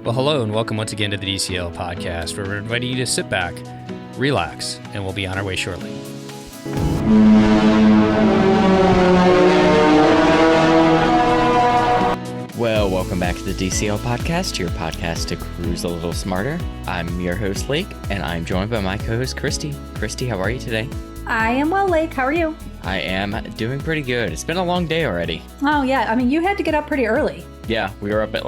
Well, hello and welcome once again to the DCL Podcast, where we're inviting you to sit back, relax, and we'll be on our way shortly. Well, welcome back to the DCL Podcast, your podcast to cruise a little smarter. I'm your host, Lake, and I'm joined by my co-host, Christy. Christy, how are you today? I am well, Lake. How are you? I am doing pretty good. It's been a long day already. Oh, yeah. I mean, you had to get up pretty early. Yeah, we were up at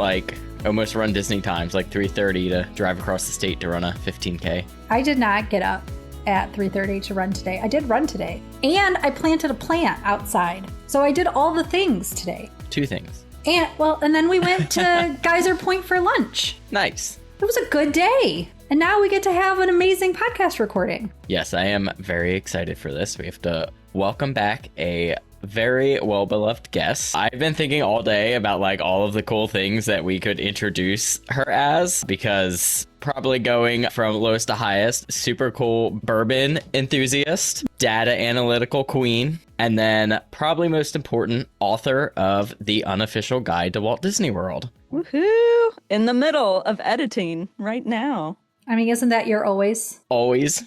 almost run Disney times, 3:30 to drive across the state to run a 15K. I did not get up at 3:30 to run today. I did run today. And I planted a plant outside. So I did all the things today. 2 things. And then we went to Geyser Point for lunch. Nice. It was a good day. And now we get to have an amazing podcast recording. Yes, I am very excited for this. We have to welcome back a very well-beloved guest. I've been thinking all day about all of the cool things that we could introduce her as, because probably going from lowest to highest, super cool bourbon enthusiast, data analytical queen, and then probably most important, author of the Unofficial Guide to Walt Disney World. Woohoo! In the middle of editing right now. I mean, isn't that your always? Always.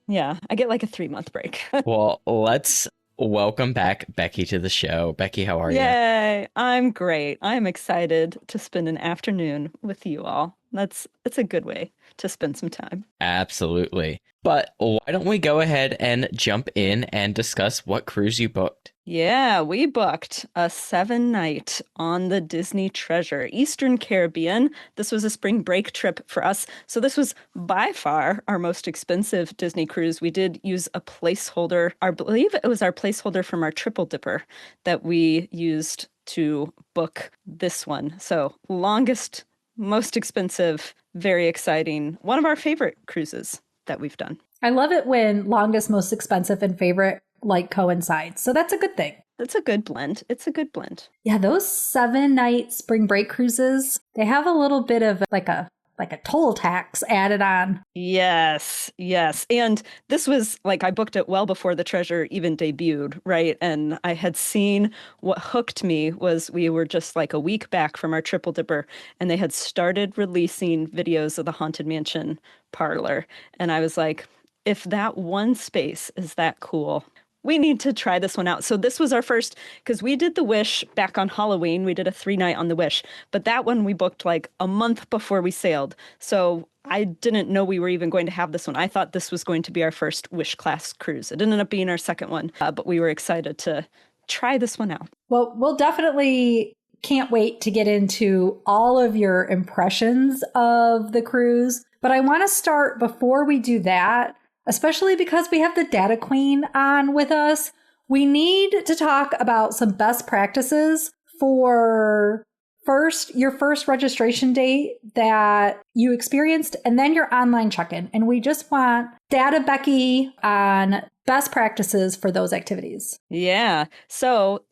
Yeah, I get a 3-month break. Well, let's welcome back Becky to the show. Becky, how are you? Yay! I'm great. I'm excited to spend an afternoon with you all. It's a good way to spend some time. Absolutely. But why don't we go ahead and jump in and discuss what cruise you booked? Yeah, we booked a 7-night on the Disney Treasure, Eastern Caribbean. This was a spring break trip for us. So this was by far our most expensive Disney cruise. We did use a placeholder. I believe it was our placeholder from our Triple Dipper that we used to book this one. So longest, most expensive, very exciting. One of our favorite cruises that we've done. I love it when longest, most expensive, and favorite coincides. So that's a good thing. It's a good blend. It's a good blend. Yeah, those 7-night spring break cruises, they have a little bit of like a toll tax added on. Yes. And this was I booked it well before the Treasure even debuted, right? And I had seen what hooked me was we were just a week back from our Triple Dipper, and they had started releasing videos of the Haunted Mansion Parlor. And I was like, if that one space is that cool, we need to try this one out. So this was our first, because we did the Wish back on Halloween. We did a 3-night on the Wish, but that one we booked a month before we sailed. So I didn't know we were even going to have this one. I thought this was going to be our first Wish class cruise. It ended up being our second one, but we were excited to try this one out. Well, we'll definitely can't wait to get into all of your impressions of the cruise. But I want to start before we do that, especially because we have the Data Queen on with us. We need to talk about some best practices for your first registration date that you experienced, and then your online check-in. And we just want Data Becky on best practices for those activities. Yeah. So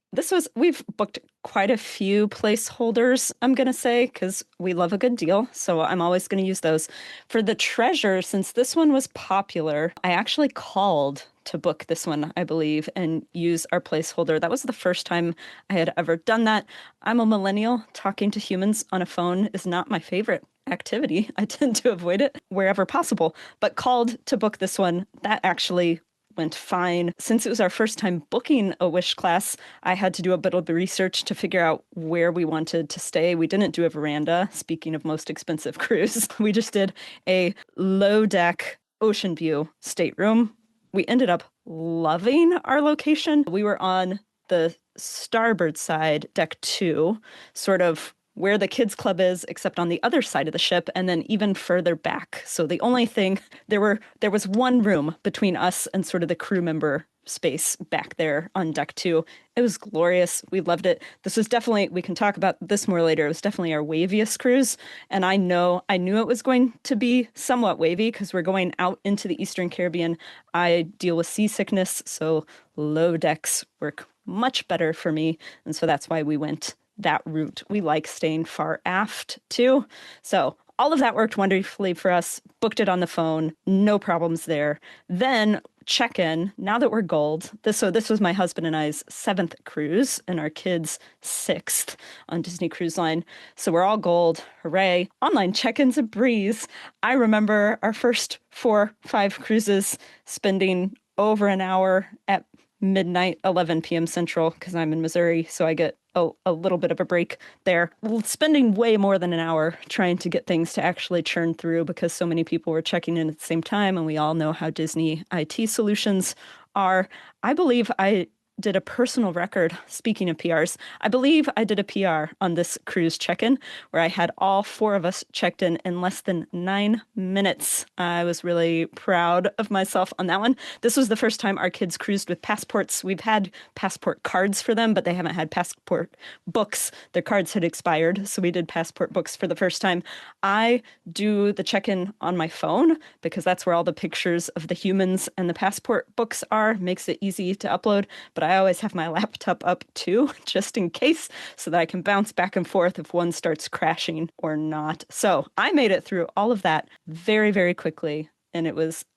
we've booked quite a few placeholders, I'm going to say, because we love a good deal. So I'm always going to use those. For the Treasure, since this one was popular, I actually called to book this one, I believe, and use our placeholder. That was the first time I had ever done that. I'm a millennial. Talking to humans on a phone is not my favorite activity. I tend to avoid it wherever possible, but called to book this one. That actually went fine. Since it was our first time booking a Wish class, I had to do a bit of research to figure out where we wanted to stay. We didn't do a veranda, speaking of most expensive cruise. We just did a low deck ocean view stateroom. We ended up loving our location. We were on the starboard side, deck 2, sort of where the kids club is, except on the other side of the ship, and then even further back. So the only thing, there was one room between us and sort of the crew member space back there on deck 2. It was glorious. We loved it. This was definitely, we can talk about this more later, it was definitely our waviest cruise. And I knew it was going to be somewhat wavy because we're going out into the Eastern Caribbean. I deal with seasickness, so low decks work much better for me. And so that's why we went that route. We like staying far aft too. So all of that worked wonderfully for us. Booked it on the phone. No problems there. Then check-in, now that we're gold, this was my husband and I's 7th cruise and our kids' 6th on Disney Cruise Line. So we're all gold. Hooray. Online check-in's a breeze. I remember our first 4-5 cruises spending over an hour at midnight, 11 p.m. Central, because I'm in Missouri, so I get a little bit of a break there. Spending way more than an hour trying to get things to actually churn through because so many people were checking in at the same time, and we all know how Disney IT solutions are. I believe I did a personal record, speaking of PRs, I believe I did a PR on this cruise check-in where I had all 4 of us checked in less than 9 minutes. I was really proud of myself on that one. This was the first time our kids cruised with passports. We've had passport cards for them, but they haven't had passport books. Their cards had expired, so we did passport books for the first time. I do the check-in on my phone because that's where all the pictures of the humans and the passport books are. Makes it easy to upload, but I always have my laptop up too, just in case, so that I can bounce back and forth if one starts crashing or not. So I made it through all of that very, very quickly. And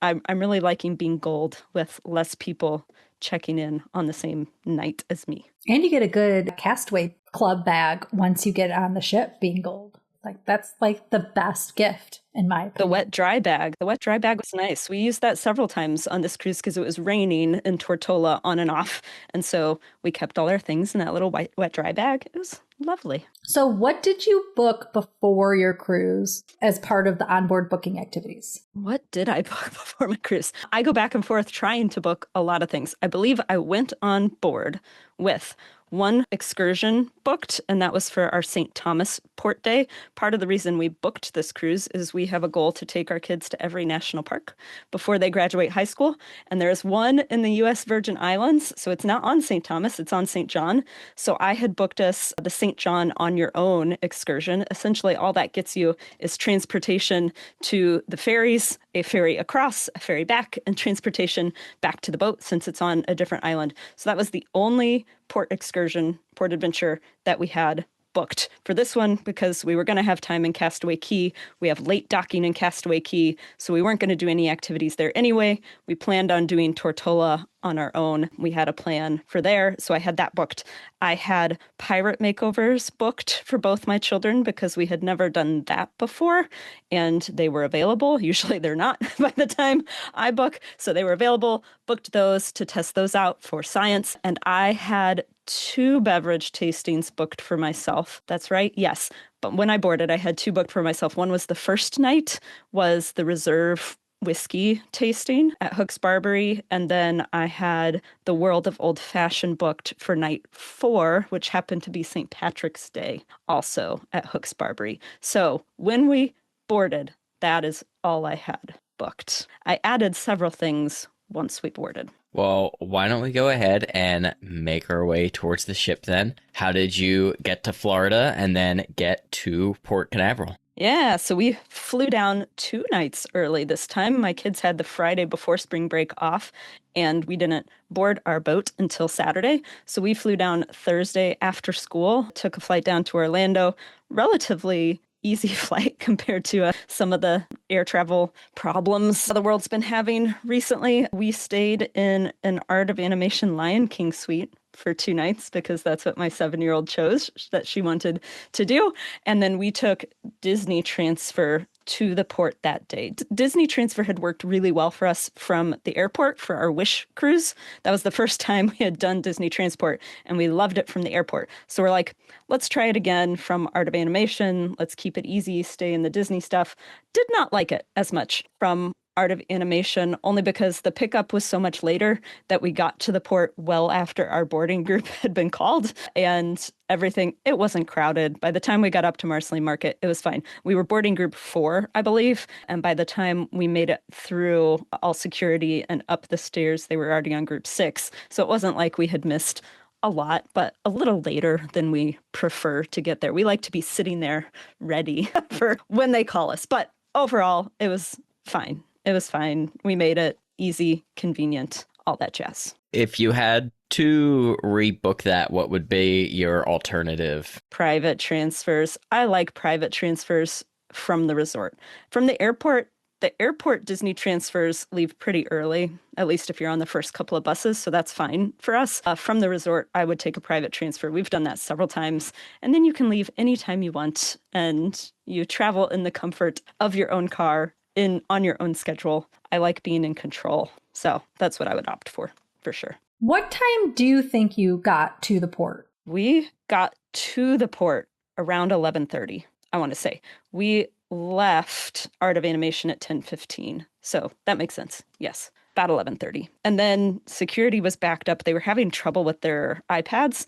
I'm really liking being gold with less people checking in on the same night as me. And you get a good Castaway Club bag once you get on the ship being gold. Like, that's like the best gift in my opinion. The wet dry bag. The wet dry bag was nice. We used that several times on this cruise because it was raining in Tortola on and off. And so we kept all our things in that little wet dry bag. It was lovely. So what did you book before your cruise as part of the onboard booking activities? What did I book before my cruise? I go back and forth trying to book a lot of things. I believe I went on board with one excursion booked, and that was for our St. Thomas Port Day. Part of the reason we booked this cruise is we have a goal to take our kids to every national park before they graduate high school. And there is one in the U.S. Virgin Islands, so it's not on St. Thomas, it's on St. John. So I had booked us the St. John on your own excursion. Essentially, all that gets you is transportation to the ferries, a ferry across, a ferry back, and transportation back to the boat since it's on a different island. So that was the only port excursion, port adventure that we had booked for this one because we were going to have time in Castaway Cay. We have late docking in Castaway Cay, so we weren't going to do any activities there anyway. We planned on doing Tortola on our own. We had a plan for there, so I had that booked. I had pirate makeovers booked for both my children because we had never done that before, and they were available. Usually they're not by the time I book, so they were available, booked those to test those out for science, and I had 2 beverage tastings booked for myself. That's right, yes. But when I boarded, I had 2 booked for myself. One was the first night, was the Reserve whiskey tasting at Hooks Barbary, and then I had the World of Old Fashioned booked for night 4, which happened to be St. Patrick's Day, also at Hooks Barbary. So when we boarded, that is all I had booked. I added several things once we boarded. Well, why don't we go ahead and make our way towards the ship then? How did you get to Florida and then get to Port Canaveral? Yeah, so we flew down 2 nights early this time. My kids had the Friday before spring break off, and we didn't board our boat until Saturday. So we flew down Thursday after school, took a flight down to Orlando, relatively easy flight compared to some of the air travel problems the world's been having recently. We stayed in an Art of Animation Lion King suite for 2 nights because that's what my 7-year-old chose that she wanted to do. And then we took Disney Transfer to the port that day. Disney Transfer had worked really well for us from the airport for our Wish cruise. That was the first time we had done Disney Transport, and we loved it from the airport. So we're like, let's try it again from Art of Animation. Let's keep it easy, stay in the Disney stuff. Did not like it as much from Art of Animation, only because the pickup was so much later that we got to the port well after our boarding group had been called, and everything, it wasn't crowded. By the time we got up to Marceline Market, it was fine. We were boarding group 4, I believe, and by the time we made it through all security and up the stairs, they were already on group 6. So it wasn't like we had missed a lot, but a little later than we prefer to get there. We like to be sitting there ready for when they call us. But overall, it was fine. It was fine. We made it easy, convenient, all that jazz. If you had to rebook that, what would be your alternative? Private transfers. I like private transfers from the resort. From the airport, The airport Disney transfers leave pretty early, at least if you're on the first couple of buses, so that's fine for us. From the resort, I would take a private transfer. We've done that several times, and then you can leave anytime you want, and you travel in the comfort of your own car on your own schedule. I like being in control, so that's what I would opt for sure. What time do you think you got to the port? We got to the port around 11:30, I want to say. We left Art of Animation at 10:15. So that makes sense. Yes, about 11:30. And then security was backed up. They were having trouble with their iPads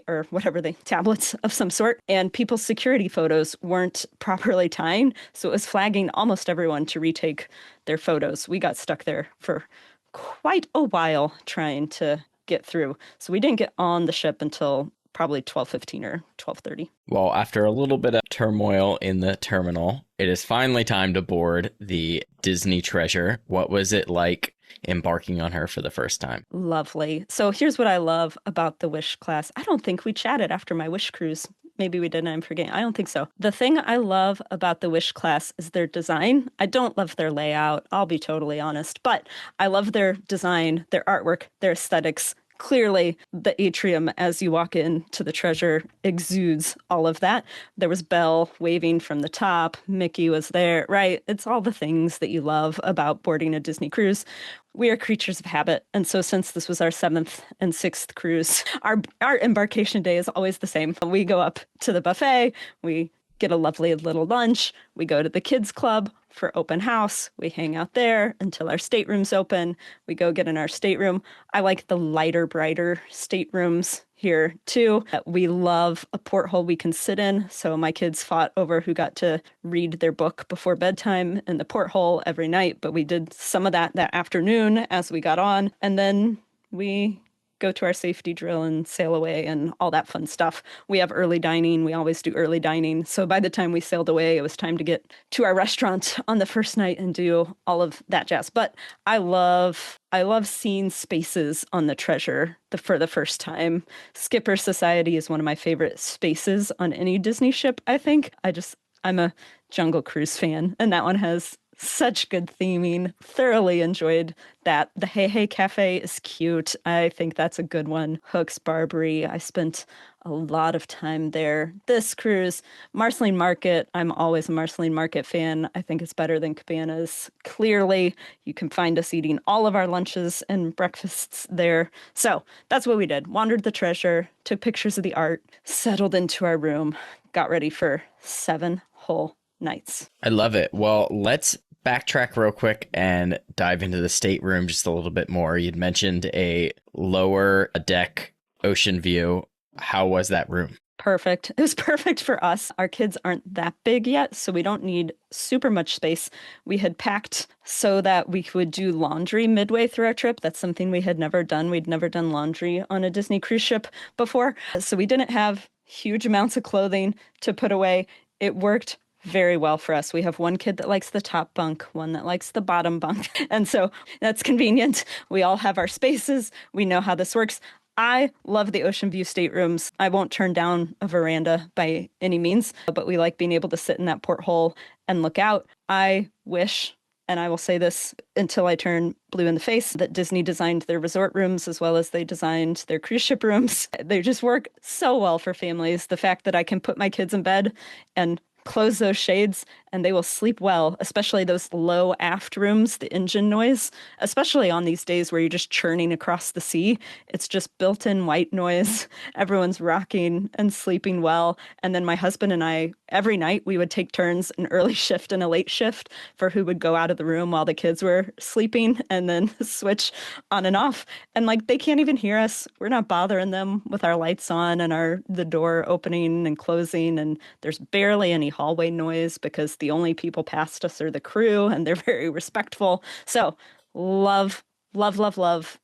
or tablets of some sort. And people's security photos weren't properly tying. So it was flagging almost everyone to retake their photos. We got stuck there for quite a while trying to get through. So we didn't get on the ship until probably 12:15 or 12:30. Well, after a little bit of turmoil in the terminal, it is finally time to board the Disney Treasure. What was it like embarking on her for the first time? Lovely. So here's what I love about the Wish class. I don't think we chatted after my Wish cruise. Maybe we didn't. I'm forgetting. I don't think so. The thing I love about the Wish class is their design. I don't love their layout. I'll be totally honest. But I love their design, their artwork, their aesthetics. Clearly, the atrium as you walk into the treasure exudes all of that. There was Belle waving from the top. Mickey was there, right? It's all the things that you love about boarding a Disney cruise. We are creatures of habit. And so since this was our 7th and 6th cruise, our embarkation day is always the same. We go up to the buffet. We get a lovely little lunch. We go to the kids club for open house. We hang out there until our staterooms open. We go get in our stateroom. I like the lighter, brighter staterooms here too. We love a porthole we can sit in. So my kids fought over who got to read their book before bedtime in the porthole every night. But we did some of that afternoon as we got on. And then we go to our safety drill and sail away and all that fun stuff. We have early dining. We always do early dining. So by the time we sailed away, it was time to get to our restaurant on the first night and do all of that jazz. But I love seeing spaces on the Treasure for the first time. Skipper Society is one of my favorite spaces on any Disney ship, I think. I'm a Jungle Cruise fan, and that one has such good theming. Thoroughly enjoyed that. The Hey Hey Cafe is cute. I think that's a good one. Hooks Barbary. I spent a lot of time there. This cruise, Marceline Market. I'm always a Marceline Market fan. I think it's better than Cabanas. Clearly, you can find us eating all of our lunches and breakfasts there. So that's what we did. Wandered the Treasure, took pictures of the art, settled into our room, got ready for 7 whole nights. I love it. Well, let's backtrack real quick and dive into the stateroom just a little bit more. You'd mentioned a lower deck ocean view. How was that room? Perfect. It was perfect for us. Our kids aren't that big yet, so we don't need super much space. We had packed so that we would do laundry midway through our trip. That's something we had never done. We'd never done laundry on a Disney cruise ship before. So we didn't have huge amounts of clothing to put away. It worked very well for us. We have one kid that likes the top bunk, one that likes the bottom bunk. And so that's convenient. We all have our spaces. We know how this works. I love the ocean view staterooms. I won't turn down a veranda by any means, but we like being able to sit in that porthole and look out. I wish, and I will say this until I turn blue in the face, that Disney designed their resort rooms as well as they designed their cruise ship rooms. They just work so well for families. The fact that I can put my kids in bed and close those shades and they will sleep well, especially those low aft rooms, the engine noise, especially on these days where you're just churning across the sea. It's just built-in white noise. Everyone's rocking and sleeping well. And then my husband and I, every night we would take turns, an early shift and a late shift for who would go out of the room while the kids were sleeping and then switch on and off. And like, they can't even hear us. We're not bothering them with our lights on and the door opening and closing. And there's barely any hallway noise because the only people past us are the crew and they're very respectful. So love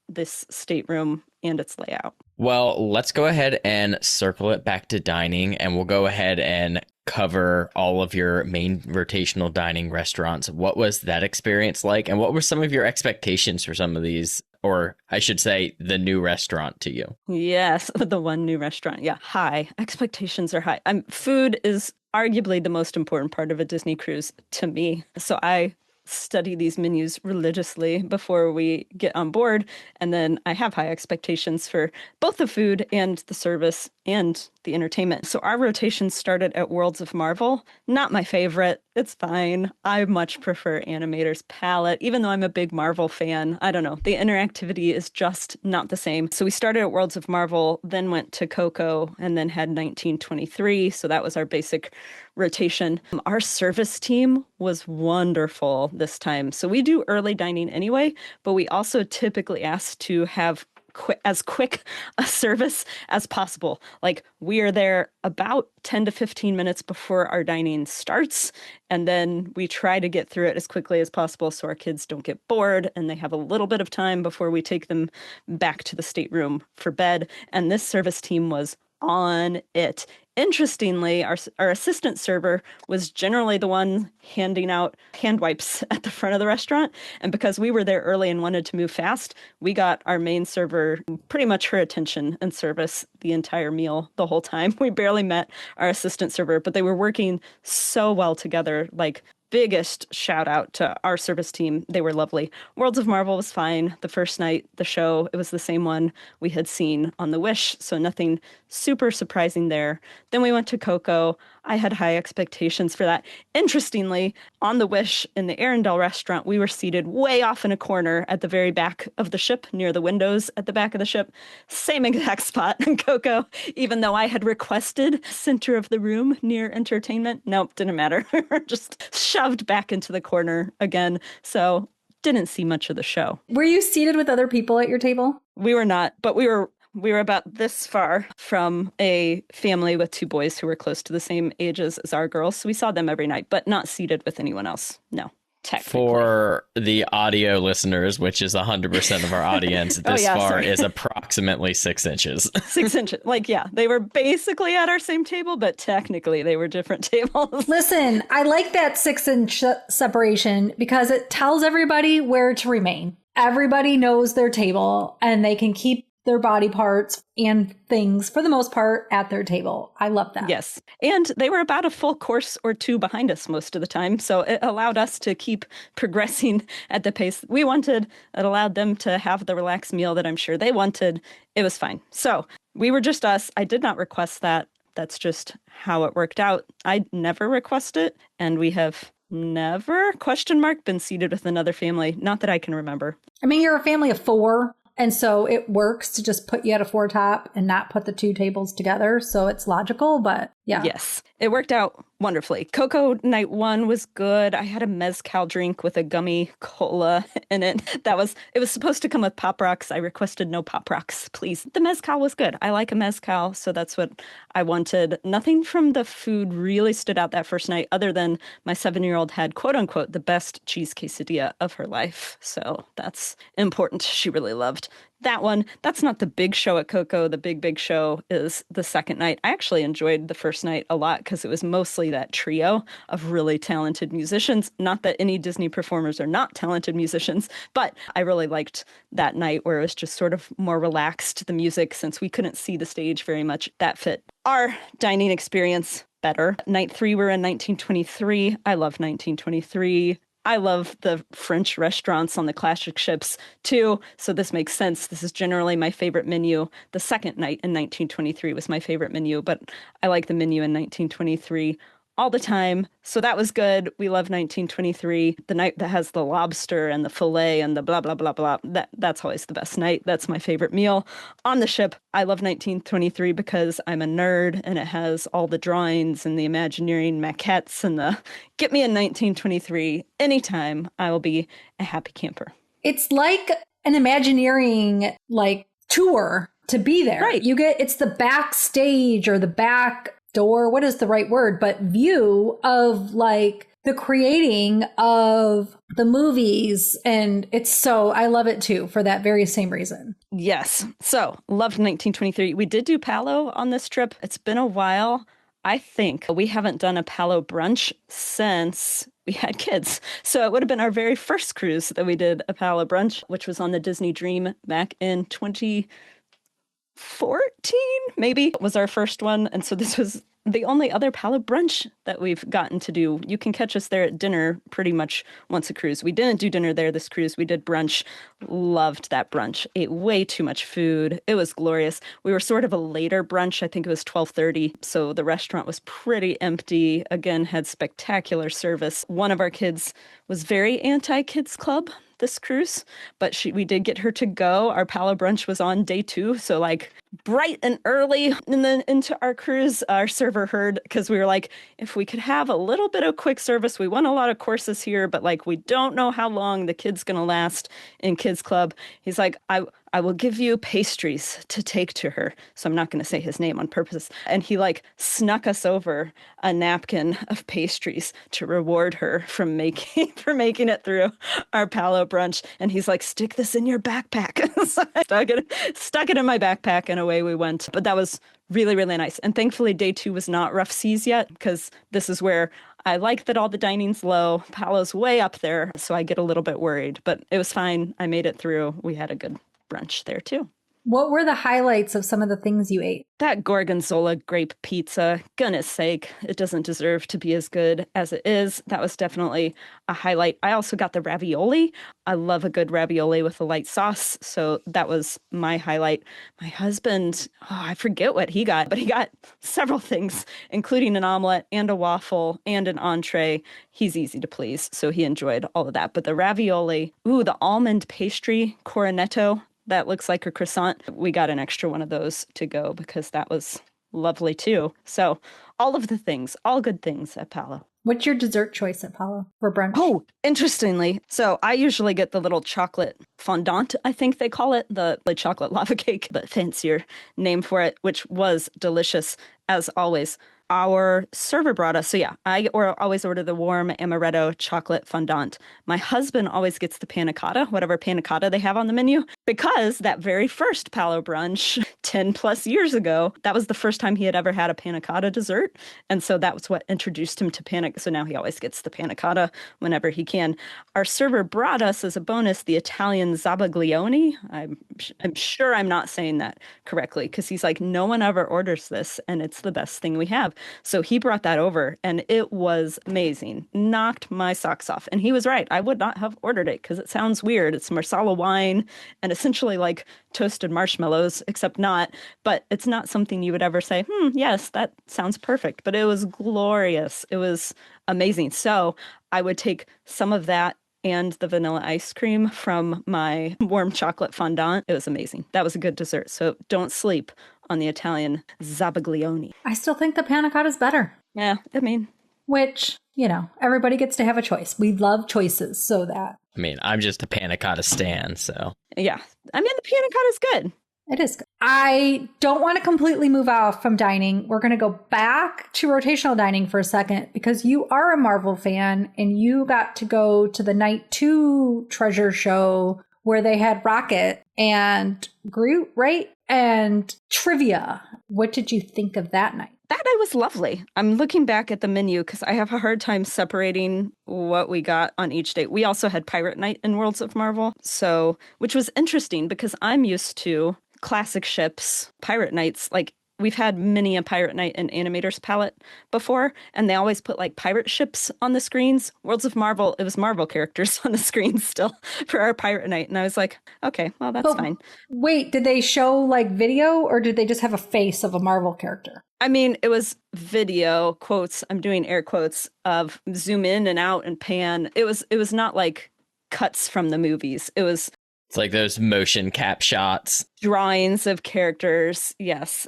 this stateroom and its layout. Well, let's go ahead and circle it back to dining, and we'll go ahead and cover all of your main rotational dining restaurants. What was that experience like, and what were some of your expectations for some of these or I should say the new restaurant to you? Yes, the one new restaurant. Yeah, high. Expectations are high. Food is arguably the most important part of a Disney cruise to me. So I study these menus religiously before we get on board. And then I have high expectations for both the food and the service and the entertainment. So our rotation started at Worlds of Marvel. Not my favorite. It's fine. I much prefer Animator's Palette, even though I'm a big Marvel fan. I don't know. The interactivity is just not the same. So we started at Worlds of Marvel, then went to Coco, and then had 1923. So that was our basic rotation. Our service team was wonderful this time. So we do early dining anyway, but we also typically ask to have as quick a service as possible. Like, we are there about 10 to 15 minutes before our dining starts, and then we try to get through it as quickly as possible so our kids don't get bored and they have a little bit of time before we take them back to the stateroom for bed. And this service team was on it. Interestingly, our assistant server was generally the one handing out hand wipes at the front of the restaurant. And because we were there early and wanted to move fast, we got our main server pretty much her attention and service the entire meal the whole time. We barely met our assistant server, but they were working so well together. Like, biggest shout out to our service team. They were lovely. Worlds of Marvel was fine. The first night, the show, it was the same one we had seen on the Wish, so nothing super surprising there. Then we went to Coco. I had high expectations for that. Interestingly, on the Wish in the Arendelle restaurant, we were seated way off in a corner at the very back of the ship, near the windows at the back of the ship. Same exact spot in Coco, even though I had requested center of the room near entertainment. Nope, didn't matter. Just shoved back into the corner again. So didn't see much of the show. Were you seated with other people at your table? We were not, but we were about this far from a family with two boys who were close to the same ages as our girls. So we saw them every night, but not seated with anyone else. No. For the audio listeners, which is 100% of our audience, this far is approximately 6 inches. 6 inches. Like, yeah, they were basically at our same table, but technically they were different tables. Listen, I like that 6-inch separation because it tells everybody where to remain. Everybody knows their table and they can keep their body parts and things, for the most part, at their table. I love that. Yes. And they were about a full course or two behind us most of the time. So it allowed us to keep progressing at the pace we wanted. It allowed them to have the relaxed meal that I'm sure they wanted. It was fine. So we were just us. I did not request that. That's just how it worked out. I never request it. And we have never, ? Been seated with another family. Not that I can remember. I mean, you're a family of 4. And so it works to just put you at a 4 top and not put the 2 tables together. So it's logical, but yeah. Yes, it worked out wonderfully. Coco night 1 was good. I had a mezcal drink with a gummy cola in it. It was supposed to come with Pop Rocks. I requested no Pop Rocks, please. The mezcal was good. I like a mezcal, so that's what I wanted. Nothing from the food really stood out that first night, other than my 7-year-old had, quote unquote, the best cheese quesadilla of her life. So that's important. She really loved that one. That's not the big show at Coco. The big show is the second night. I actually enjoyed the first night a lot because it was mostly that trio of really talented musicians. Not that any Disney performers are not talented musicians, but I really liked that night where it was just sort of more relaxed, the music, since we couldn't see the stage very much. That fit our dining experience better. Night 3, we're in 1923. I love 1923. I love the French restaurants on the classic ships too, so this makes sense. This is generally my favorite menu. The second night in 1923 was my favorite menu, but I like the menu in 1923 all the time. So that was good. We love 1923. The night that has the lobster and the filet and the blah, blah, blah, blah. That's always the best night. That's my favorite meal on the ship. I love 1923 because I'm a nerd and it has all the drawings and the Imagineering maquettes and the get me in 1923 anytime. I will be a happy camper. It's like an Imagineering tour to be there. Right. It's the backstage or the back door, what is the right word, but view of the creating of the movies. And I love it too for that very same reason. Yes. So loved 1923. We did do Palo on this trip. It's been a while. I think we haven't done a Palo brunch since we had kids. So it would have been our very first cruise that we did a Palo Brunch, which was on the Disney Dream back in 2014, maybe was our first one. And so this was the only other Palo Brunch that we've gotten to do. You can catch us there at dinner pretty much once a cruise. We didn't do dinner there this cruise. We did brunch. Loved that brunch. Ate way too much food. It was glorious. We were sort of a later brunch. I think it was 12:30. So the restaurant was pretty empty. Again, had spectacular service. One of our kids was very anti-kids club this cruise, but we did get her to go. Our Palo Brunch was on day 2, so like bright and early, and then into our cruise, our server heard, because we were like, if we could have a little bit of quick service, we want a lot of courses here, but like we don't know how long the kid's gonna last in Kids Club. He's like, I will give you pastries to take to her. So I'm not going to say his name on purpose. And he like snuck us over a napkin of pastries to reward her for making it through our Palo Brunch. And he's like, stick this in your backpack. So I stuck it in my backpack, and away we went. But that was really, really nice. And thankfully, day 2 was not rough seas yet, because this is where I like that all the dining's low. Palo's way up there, so I get a little bit worried. But it was fine. I made it through. We had a good brunch there too. What were the highlights of some of the things you ate? That gorgonzola grape pizza, goodness sake, it doesn't deserve to be as good as it is. That was definitely a highlight. I also got the ravioli. I love a good ravioli with a light sauce, so that was my highlight. My husband, I forget what he got, but he got several things, including an omelet and a waffle and an entree. He's easy to please, so he enjoyed all of that. But the ravioli, the almond pastry, coronetto, that looks like a croissant. We got an extra one of those to go because that was lovely too. So all of the things, all good things at Palo. What's your dessert choice at Palo for brunch? Oh, interestingly, so I usually get the little chocolate fondant, I think they call it, the chocolate lava cake, but fancier name for it, which was delicious as always. Our server brought us, I always order the warm amaretto chocolate fondant. My husband always gets the panna cotta, whatever panna cotta they have on the menu, because that very first Palo Brunch 10 plus years ago, that was the first time he had ever had a panna cotta dessert. And so that was what introduced him to panna. So now he always gets the panna cotta whenever he can. Our server brought us as a bonus the Italian zabaglione. I'm sure I'm not saying that correctly, because he's like, no one ever orders this, and it's the best thing we have. So he brought that over, and it was amazing. Knocked my socks off. And he was right. I would not have ordered it because it sounds weird. It's Marsala wine and essentially like toasted marshmallows, except not. But it's not something you would ever say, yes, that sounds perfect. But it was glorious. It was amazing. So I would take some of that and the vanilla ice cream from my warm chocolate fondant. It was amazing. That was a good dessert. So don't sleep on the Italian zabaglione. I still think the panna cotta is better. Yeah, Which, everybody gets to have a choice. We love choices, so that. I'm just a panna cotta stan, so. Yeah, the panna cotta is good. It is good. I don't want to completely move off from dining. We're going to go back to rotational dining for a second, because you are a Marvel fan and you got to go to the Night 2 treasure show where they had Rocket and Groot, right? And trivia. What did you think of that night? That night was lovely. I'm looking back at the menu because I have a hard time separating what we got on each day. We also had Pirate Night in Worlds of Marvel, which was interesting because I'm used to classic ships, pirate nights. Like, we've had many a pirate night in Animator's Palette before, and they always put like pirate ships on the screens. Worlds of Marvel, it was Marvel characters on the screens still for our pirate night. And I was like, okay, well, that's fine. Wait, did they show like video, or did they just have a face of a Marvel character? It was video quotes. I'm doing air quotes of zoom in and out and pan. It was not like cuts from the movies. It's like those motion cap shots. Drawings of characters. Yes.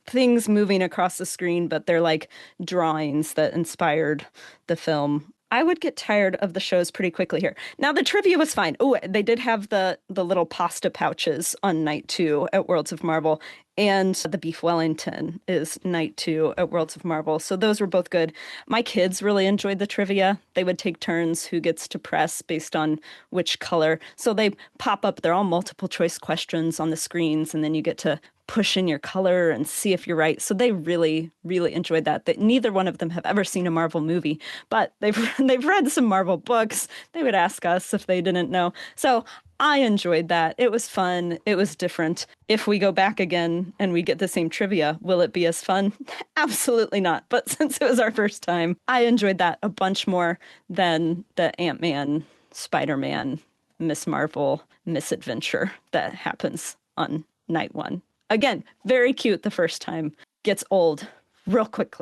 Things moving across the screen, but they're like drawings that inspired the film. I would get tired of the shows pretty quickly here. Now, the trivia was fine. Oh, they did have the little pasta pouches on night 2 at Worlds of Marvel. And the beef Wellington is night 2 at Worlds of Marvel. So those were both good. My kids really enjoyed the trivia. They would take turns who gets to press based on which color. So they pop up. They're all multiple choice questions on the screens. And then you get to push in your color and see if you're right. So they really, really enjoyed that. That neither one of them have ever seen a Marvel movie, but they've read some Marvel books. They would ask us if they didn't know. So I enjoyed that. It was fun. It was different. If we go back again and we get the same trivia, will it be as fun? Absolutely not. But since it was our first time, I enjoyed that a bunch more than the Ant-Man, Spider-Man, Miss Marvel misadventure that happens on night one. Again, very cute the first time. Gets old real quick.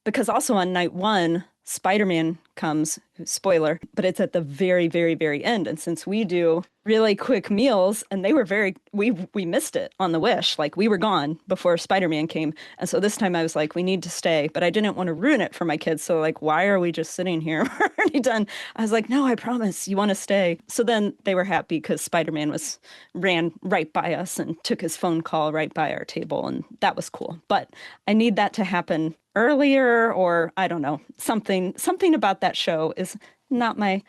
Because also on night one, Spider-Man comes, spoiler, but it's at the very, very, very end. And since we do really quick meals, and they were we missed it on the Wish. Like, we were gone before Spider-Man came. And so this time I was like, we need to stay, but I didn't want to ruin it for my kids. So like, why are we just sitting here? We're already done. I was like, no, I promise you want to stay. So then they were happy because Spider-Man ran right by us and took his phone call right by our table. And that was cool. But I need that to happen earlier, or I don't know, something about that show is not my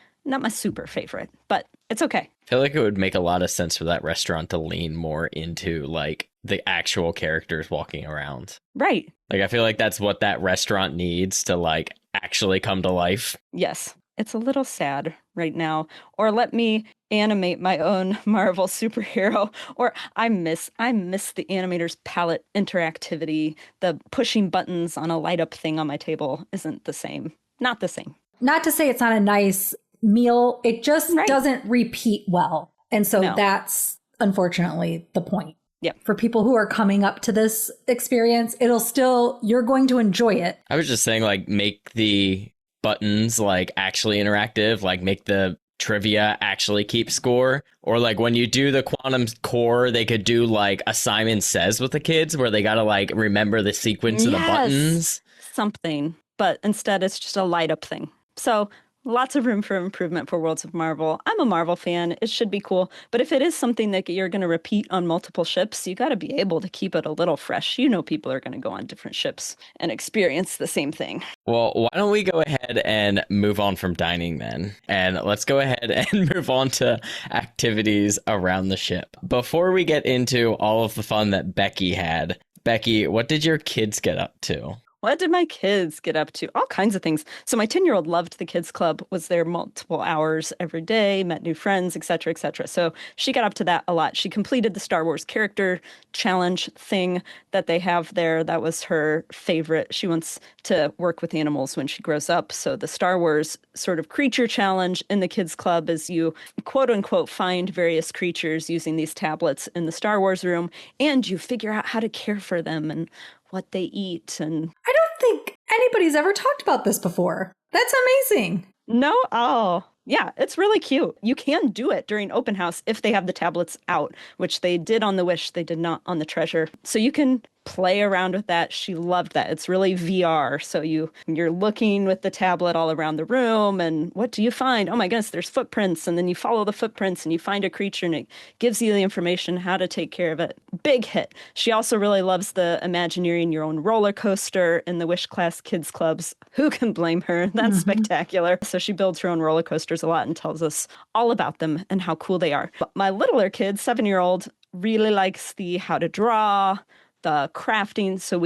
super favorite, but it's okay. I feel like it would make a lot of sense for that restaurant to lean more into like the actual characters walking around. Right. Like, I feel like that's what that restaurant needs to like actually come to life. Yes. It's a little sad right now. Or let me animate my own Marvel superhero. Or I miss the animator's palette interactivity. The pushing buttons on a light up thing on my table isn't the same. Not the same. Not to say it's not a nice meal. It just doesn't repeat well. And so that's unfortunately the point. Yeah. For people who are coming up to this experience, you're going to enjoy it. I was just saying, like, make the buttons like actually interactive, like make the trivia actually keep score, or like when you do the quantum core, they could do like a Simon Says with the kids where they gotta like remember the sequence of the buttons, something, but instead it's just a light up thing. So lots of room for improvement for Worlds of Marvel. I'm a Marvel fan. It should be cool. But if it is something that you're going to repeat on multiple ships, you got to be able to keep it a little fresh. You know, people are going to go on different ships and experience the same thing. Well, why don't we go ahead and move on from dining then? And let's go ahead and move on to activities around the ship. Before we get into all of the fun that Becky had, Becky, what did your kids get up to? What did my kids get up to? All kinds of things. So my 10-year-old loved the kids club, was there multiple hours every day, met new friends, etc., etc. So she got up to that a lot. She completed the Star Wars character challenge thing that they have there. That was her favorite. She wants to work with animals when she grows up. So the Star Wars sort of creature challenge in the kids club is you, quote unquote, find various creatures using these tablets in the Star Wars room, and you figure out how to care for them and what they eat. And I don't think anybody's ever talked about this before. That's amazing. No? Oh, yeah, it's really cute. You can do it during open house if they have the tablets out, which they did on the Wish. They did not on the Treasure. So you can play around with that. She loved that. It's really VR. So you're looking with the tablet all around the room, and what do you find? Oh my goodness, there's footprints, and then you follow the footprints and you find a creature, and it gives you the information how to take care of it. Big hit. She also really loves the Imagineering Your Own roller coaster in the Wish Class Kids Clubs. Who can blame her? That's spectacular. So she builds her own roller coasters a lot and tells us all about them and how cool they are. But my littler kid, 7-year-old, really likes the how to draw, the crafting. So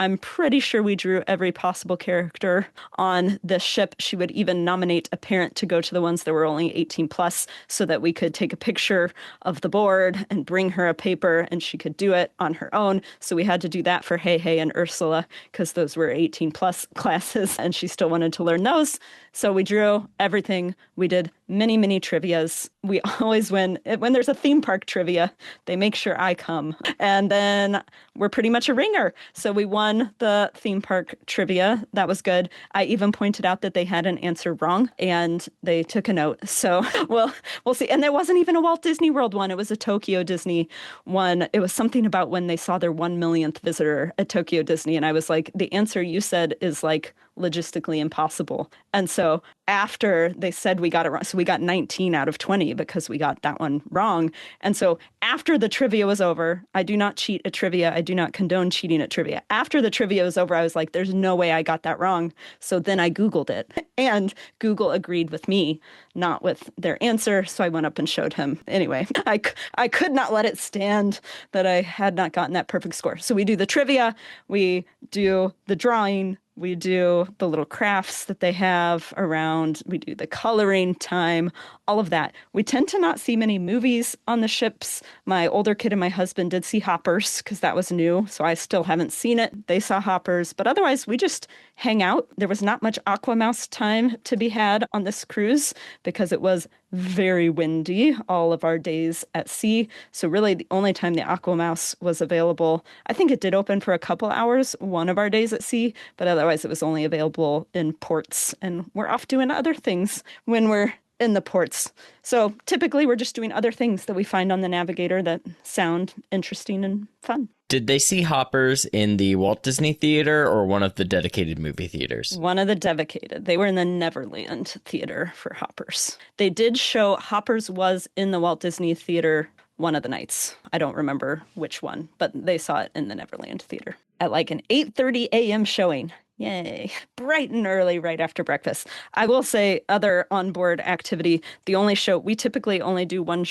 I'm pretty sure we drew every possible character on the ship. She would even nominate a parent to go to the ones that were only 18 plus so that we could take a picture of the board and bring her a paper and she could do it on her own. So we had to do that for Hey Hey and Ursula because those were 18 plus classes and she still wanted to learn those. So we drew everything. We did many, many trivias. We always win. When there's a theme park trivia, they make sure I come. And then we're pretty much a ringer. So we won the theme park trivia. That was good. I even pointed out that they had an answer wrong and they took a note. So we'll see. And there wasn't even a Walt Disney World one. It was a Tokyo Disney one. It was something about when they saw their 1 millionth visitor at Tokyo Disney. And I was like, the answer you said is like logistically impossible. And so after they said we got it wrong. So we got 19 out of 20 because we got that one wrong. And so after the trivia was over, I do not cheat at trivia. I do not condone cheating at trivia. After the trivia was over, I was like, there's no way I got that wrong. So then I Googled it, and Google agreed with me, not with their answer. So I went up and showed him. Anyway, I could not let it stand that I had not gotten that perfect score. So we do the trivia, we do the drawing, we do the little crafts that they have around. We do the coloring time, all of that. We tend to not see many movies on the ships. My older kid and my husband did see Hoppers because that was new. So I still haven't seen it. They saw Hoppers. But otherwise, we just hang out. There was not much Aquamouse time to be had on this cruise because it was very windy all of our days at sea. So really the only time the Aquamouse was available, I think it did open for a couple hours one of our days at sea, but otherwise it was only available in ports, and we're off doing other things when we're in the ports. So typically we're just doing other things that we find on the Navigator that sound interesting and fun. Did they see Hoppers in the Walt Disney Theater or one of the dedicated movie theaters? One of the dedicated. They were in the Neverland Theater for Hoppers. They did show Hoppers was in the Walt Disney Theater one of the nights. I don't remember which one, but they saw it in the Neverland Theater at like an 8:30 a.m. showing. Yay. Bright and early right after breakfast. I will say other onboard activity, the only show, we typically only do one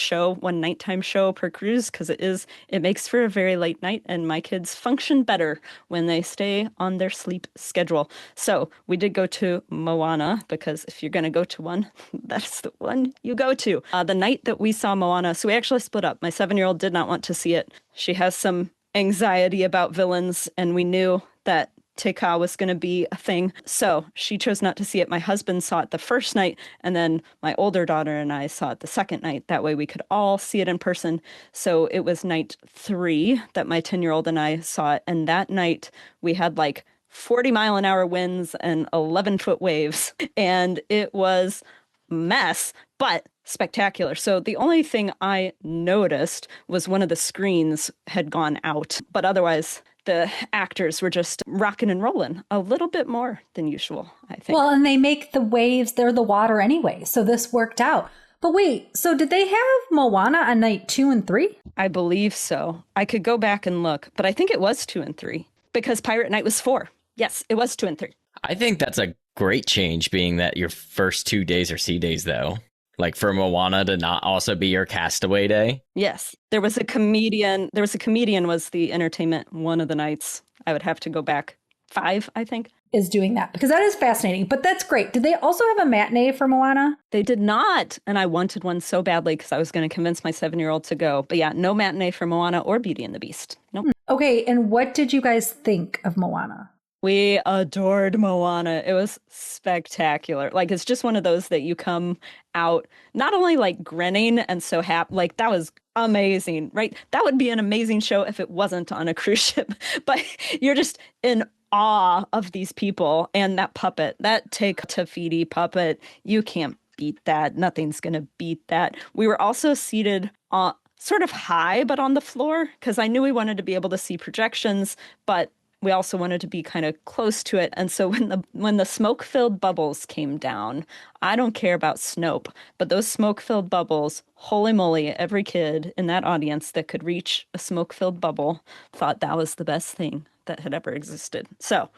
nighttime show per cruise because it makes for a very late night, and my kids function better when they stay on their sleep schedule. So we did go to Moana because if you're going to go to one, that's the one you go to. The night that we saw Moana, so we actually split up. My 7-year-old did not want to see it. She has some anxiety about villains, and we knew that Te Kā was going to be a thing. So she chose not to see it. My husband saw it the first night, and then my older daughter and I saw it the second night. That way we could all see it in person. So it was night 3 that my 10-year-old and I saw it. And that night we had like 40-mile-an-hour winds and 11-foot waves. And it was mess, but spectacular. So the only thing I noticed was one of the screens had gone out, but otherwise the actors were just rocking and rolling a little bit more than usual, I think. Well, and they make the waves, they're the water anyway. So this worked out. But wait, so did they have Moana on night 2 and 3? I believe so. I could go back and look, but I think it was 2 and 3 because Pirate Night was 4. Yes, it was 2 and 3. I think that's a great change, being that your first 2 days are sea days, though. Like for Moana to not also be your castaway day. Yes. There was a comedian was the entertainment one of the nights. I would have to go back 5, I think. Is doing that because that is fascinating, but that's great. Did they also have a matinee for Moana? They did not. And I wanted one so badly because I was going to convince my 7-year-old to go. But yeah, no matinee for Moana or Beauty and the Beast. Nope. Okay. And what did you guys think of Moana? We adored Moana. It was spectacular. Like, it's just one of those that you come out not only like grinning and so happy, like that was amazing, right? That would be an amazing show if it wasn't on a cruise ship, but you're just in awe of these people and that puppet, that Te Tafiti puppet. You can't beat that. Nothing's going to beat that. We were also seated sort of high, but on the floor because I knew we wanted to be able to see projections, but we also wanted to be kind of close to it. And so when the smoke-filled bubbles came down, I don't care about Snope, but those smoke-filled bubbles, holy moly, every kid in that audience that could reach a smoke-filled bubble thought that was the best thing that had ever existed. So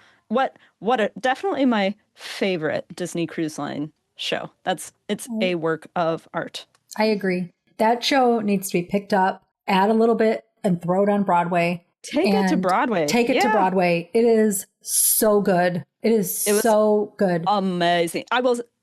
definitely my favorite Disney Cruise Line show. It's a work of art. I agree. That show needs to be picked up, add a little bit, and throw it on Broadway. Take it to Broadway. Take it to Broadway. It is so good. It is so good. Amazing.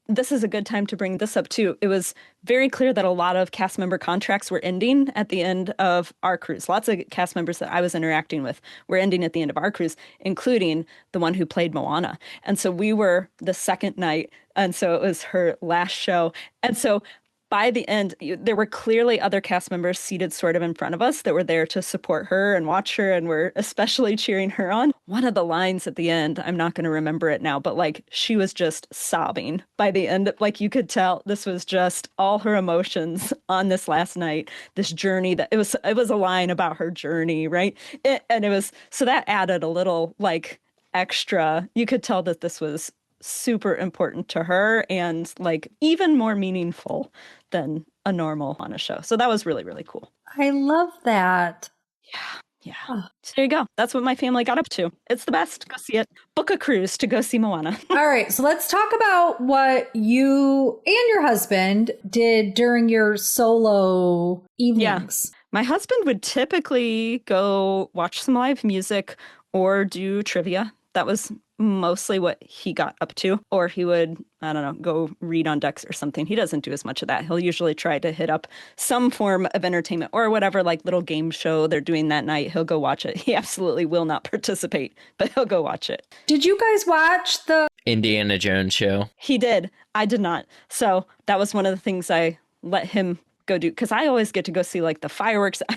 This is a good time to bring this up too. It was very clear that a lot of cast member contracts were ending at the end of our cruise. Lots of cast members that I was interacting with were ending at the end of our cruise, including the one who played Moana. And so we were the second night. And so it was her last show. And so by the end, there were clearly other cast members seated sort of in front of us that were there to support her and watch her and were especially cheering her on. One of the lines at the end, I'm not going to remember it now, but like she was just sobbing by the end. Like you could tell this was just all her emotions on this last night, this journey that it was a line about her journey, right? And it was, so that added a little like extra. You could tell that this was super important to her and like even more meaningful than a normal Moana show. So that was really, really cool. I love that. Yeah. Oh. So there you go. That's what my family got up to. It's the best. Go see it. Book a cruise to go see Moana. All right. So let's talk about what you and your husband did during your solo evenings. My husband would typically go watch some live music or do trivia. That was mostly what he got up to. Or he would, I don't know, go read on decks or something. He doesn't do as much of that. He'll usually try to hit up some form of entertainment or whatever, like little game show they're doing that night. He'll go watch it. He absolutely will not participate, but he'll go watch it. Did you guys watch the Indiana Jones show? He did. I did not. So that was one of the things I let him go do, because I always get to go see like the fireworks. I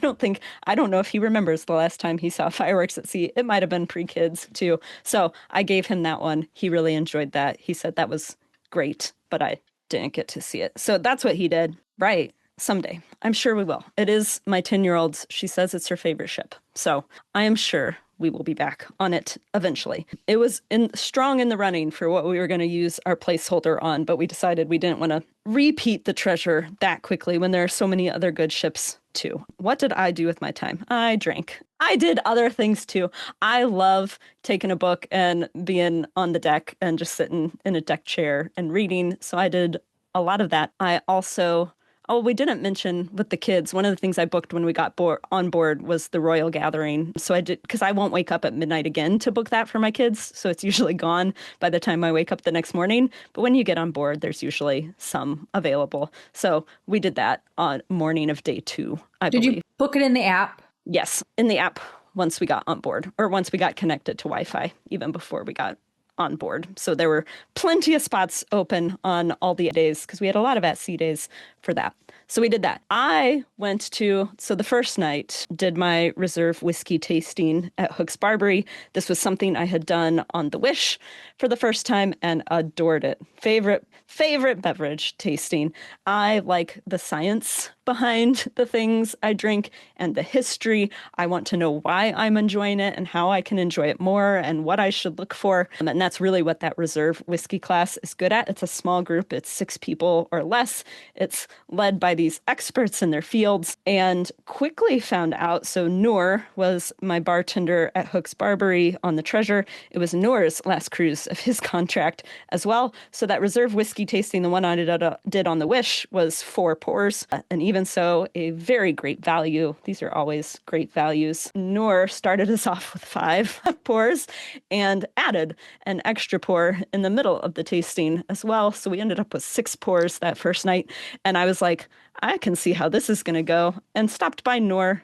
don't know if he remembers the last time he saw fireworks at sea. It might have been pre-kids too. So I gave him that one. He really enjoyed that. He said that was great, but I didn't get to see it. So that's what he did. Right. Someday. I'm sure we will. It is my 10-year-old's. She says it's her favorite ship. So I am sure we will be back on it eventually. It was strong in the running for what we were going to use our placeholder on, but we decided we didn't want to repeat the treasure that quickly when there are so many other good ships too. What did I do with my time? I drank. I did other things too. I love taking a book and being on the deck and just sitting in a deck chair and reading. So I did a lot of that. I also... Oh, we didn't mention with the kids, one of the things I booked when we got on board was the Royal Gathering. So I did, because I won't wake up at midnight again to book that for my kids. So it's usually gone by the time I wake up the next morning. But when you get on board, there's usually some available. So we did that on morning of day 2, I believe. Did you book it in the app? Yes, in the app once we got on board, or once we got connected to Wi-Fi, even before we got on board. So there were plenty of spots open on all the days because we had a lot of at-sea days for that. So we did that. I went to, so the first night, did my reserve whiskey tasting at Hook's Barbary. This was something I had done on the Wish for the first time and adored it. Favorite beverage tasting. I like the science behind the things I drink and the history. I want to know why I'm enjoying it and how I can enjoy it more and what I should look for. And that's really what that reserve whiskey class is good at. It's a small group. It's 6 people or less. It's led by these experts in their fields, and quickly found out. So Noor was my bartender at Hook's Barbary on the Treasure. It was Noor's last cruise of his contract as well. So that reserve whiskey tasting, the one I did on the Wish, was 4 pours. And even so, a very great value. These are always great values. Noor started us off with 5 pours and added an extra pour in the middle of the tasting as well. So we ended up with 6 pours that first night. And I was like, I can see how this is going to go, and stopped by Noor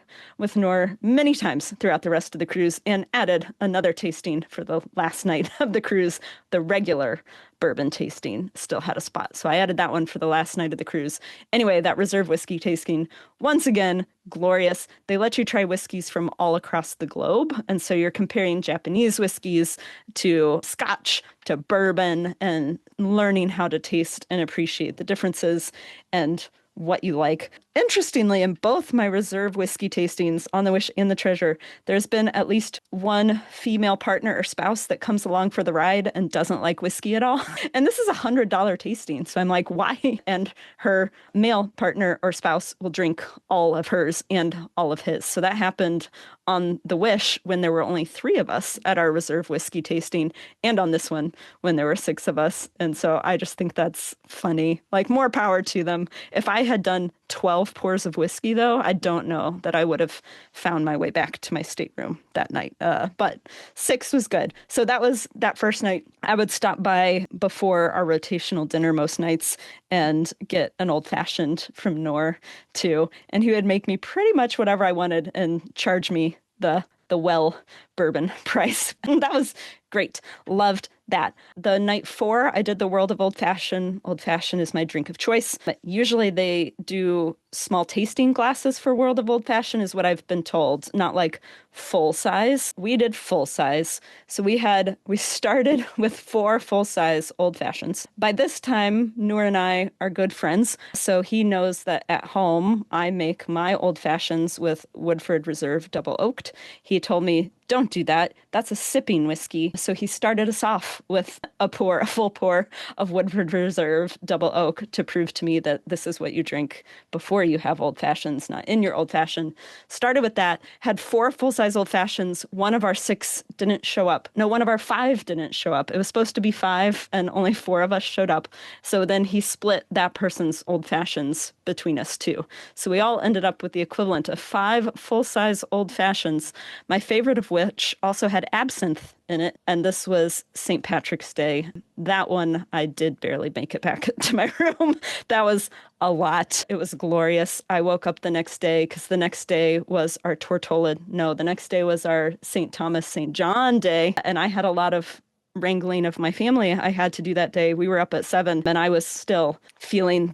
many times throughout the rest of the cruise and added another tasting for the last night of the cruise. The regular bourbon tasting still had a spot. So I added that one for the last night of the cruise. Anyway, that reserve whiskey tasting, once again, glorious. They let you try whiskeys from all across the globe. And so you're comparing Japanese whiskeys to Scotch to bourbon and learning how to taste and appreciate the differences and what you like. Interestingly, in both my reserve whiskey tastings on the Wish and the Treasure, there's been at least one female partner or spouse that comes along for the ride and doesn't like whiskey at all. And this is $100 tasting. So I'm like, why? And her male partner or spouse will drink all of hers and all of his. So that happened on the Wish when there were only 3 of us at our reserve whiskey tasting, and on this one when there were 6 of us. And so I just think that's funny. Like, more power to them. If I had done 12 pours of whiskey, though, I don't know that I would have found my way back to my stateroom that night. But 6 was good. So that was that first night. I would stop by before our rotational dinner most nights and get an old fashioned from Noor too. And he would make me pretty much whatever I wanted and charge me the well bourbon price. And that was great. Loved that. The night 4, I did the World of Old Fashioned. Old Fashioned is my drink of choice. But usually they do small tasting glasses for World of Old Fashioned, is what I've been told. Not like full size. We did full size. So we started with 4 full size Old Fashions. By this time, Noor and I are good friends. So he knows that at home, I make my Old Fashions with Woodford Reserve Double Oaked. He told me, don't do that. That's a sipping whiskey. So he started us off myself with a full pour of Woodford Reserve Double Oak to prove to me that this is what you drink before you have old fashions, not in your old fashioned. Started with that, had 4 full-size old fashions. One of our 6 didn't show up. No, one of our 5 didn't show up. It was supposed to be 5 and only 4 of us showed up. So then he split that person's old fashions between us 2. So we all ended up with the equivalent of 5 full-size old fashions, my favorite of which also had absinthe in it. And this was St. Patrick's Day. That one, I did barely make it back to my room. That was a lot. It was glorious. I woke up the next day because the next day was our Tortola. No, the next day was our St. Thomas, St. John Day. And I had a lot of wrangling of my family I had to do that day. We were up at 7 and I was still feeling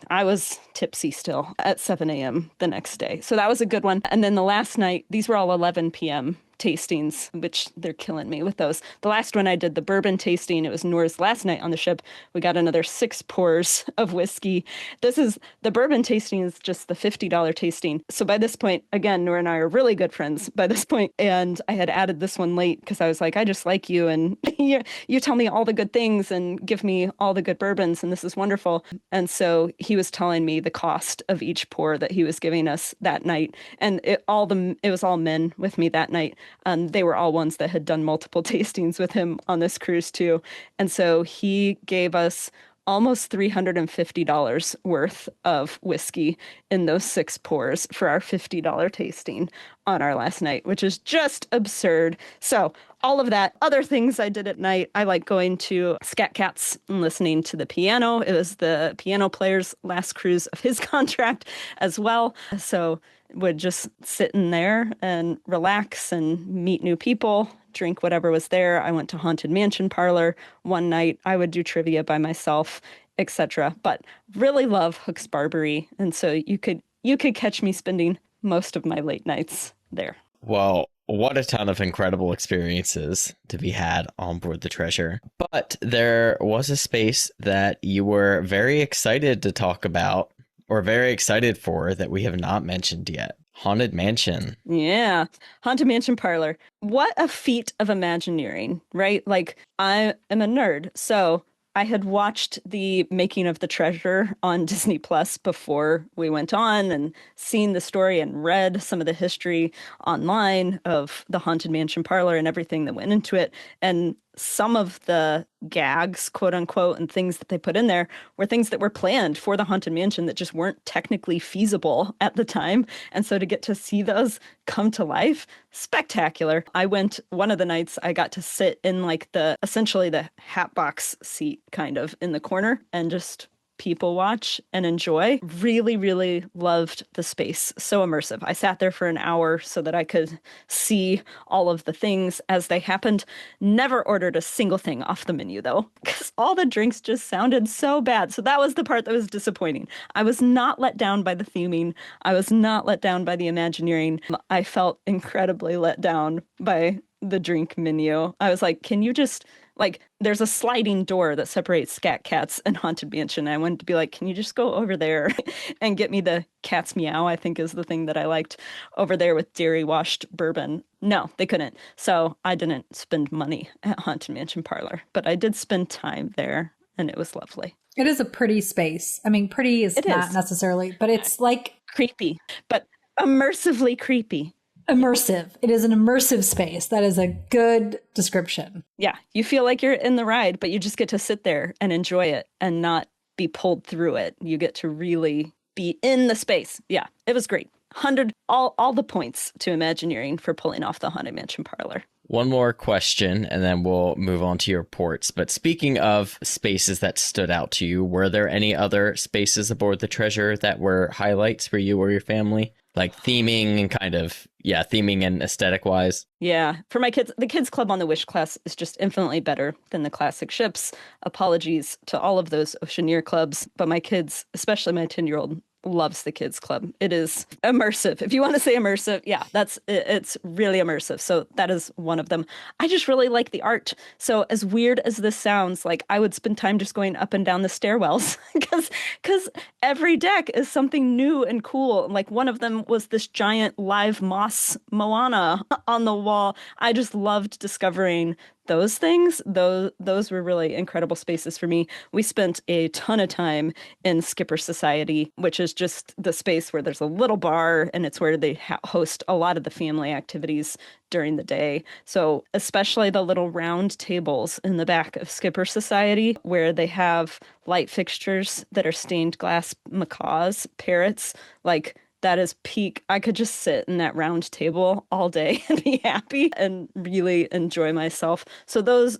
I was tipsy still at 7 a.m. the next day. So that was a good one. And then the last night, these were all 11 p.m. tastings, which they're killing me with those. The last one I did the bourbon tasting. It was Noor's last night on the ship. We got another 6 pours of whiskey. The bourbon tasting is just the $50 tasting. So by this point, again, Noor and I are really good friends by this point. And I had added this one late because I was like, I just like you. And you tell me all the good things and give me all the good bourbons. And this is wonderful. And so he was telling me the cost of each pour that he was giving us that night. And it was all men with me that night. They were all ones that had done multiple tastings with him on this cruise too. And so he gave us almost $350 worth of whiskey in those 6 pours for our $50 tasting on our last night, which is just absurd. So all of that, other things I did at night, I like going to Scat Cats and listening to the piano. It was the piano player's last cruise of his contract as well. So would just sit in there and relax and meet new people, drink whatever was there. I went to Haunted Mansion Parlor one night. I would do trivia by myself, etc. But really love Hook's Barbary. And so you could catch me spending most of my late nights there. Well, what a ton of incredible experiences to be had on board the Treasure. But there was a space that you were very excited to talk about, or very excited for, that we have not mentioned yet. Haunted Mansion. Yeah. Haunted Mansion Parlor. What a feat of Imagineering, right? Like, I am a nerd. So I had watched the making of the Treasure on Disney Plus before we went on and seen the story and read some of the history online of the Haunted Mansion Parlor and everything that went into it. And some of the gags, quote unquote, and things that they put in there were things that were planned for the Haunted Mansion that just weren't technically feasible at the time. And so to get to see those come to life, spectacular. I went one of the nights, I got to sit in like essentially the hat box seat kind of in the corner and just people watch and enjoy. Really, really loved the space. So immersive. I sat there for an hour so that I could see all of the things as they happened. Never ordered a single thing off the menu though, because all the drinks just sounded so bad. So that was the part that was disappointing. I was not let down by the theming. I was not let down by the Imagineering. I felt incredibly let down by the drink menu. I was like, can you just... Like, there's a sliding door that separates Scat Cats and Haunted Mansion. I wanted to be like, can you just go over there and get me the Cat's Meow, I think is the thing that I liked, over there with dairy-washed bourbon. No, they couldn't. So I didn't spend money at Haunted Mansion Parlor, but I did spend time there, and it was lovely. It is a pretty space. I mean, pretty is not necessarily, but it's like... Creepy, but immersively creepy. Immersive. It is an immersive space. That is a good description. Yeah. You feel like you're in the ride, but you just get to sit there and enjoy it and not be pulled through it. You get to really be in the space. Yeah. It was great. 100, all the points to Imagineering for pulling off the Haunted Mansion Parlor. One more question, and then we'll move on to your ports. But speaking of spaces that stood out to you, were there any other spaces aboard the Treasure that were highlights for you or your family? Like theming and theming and aesthetic wise. Yeah. For my kids, the kids club on the Wish class is just infinitely better than the classic ships. Apologies to all of those Oceaneer clubs, but my kids, especially my 10-year-old, loves the kids club. It is immersive. If you want to say immersive, yeah, it's really immersive. So that is one of them. I just really like the art. So as weird as this sounds, like I would spend time just going up and down the stairwells because every deck is something new and cool. Like one of them was this giant live moss Moana on the wall. I just loved discovering those things, those were really incredible spaces for me. We spent a ton of time in Skipper Society, which is just the space where there's a little bar, and it's where they host a lot of the family activities during the day. So especially the little round tables in the back of Skipper Society, where they have light fixtures that are stained glass macaws, parrots, like that is peak. I could just sit in that round table all day and be happy and really enjoy myself. So those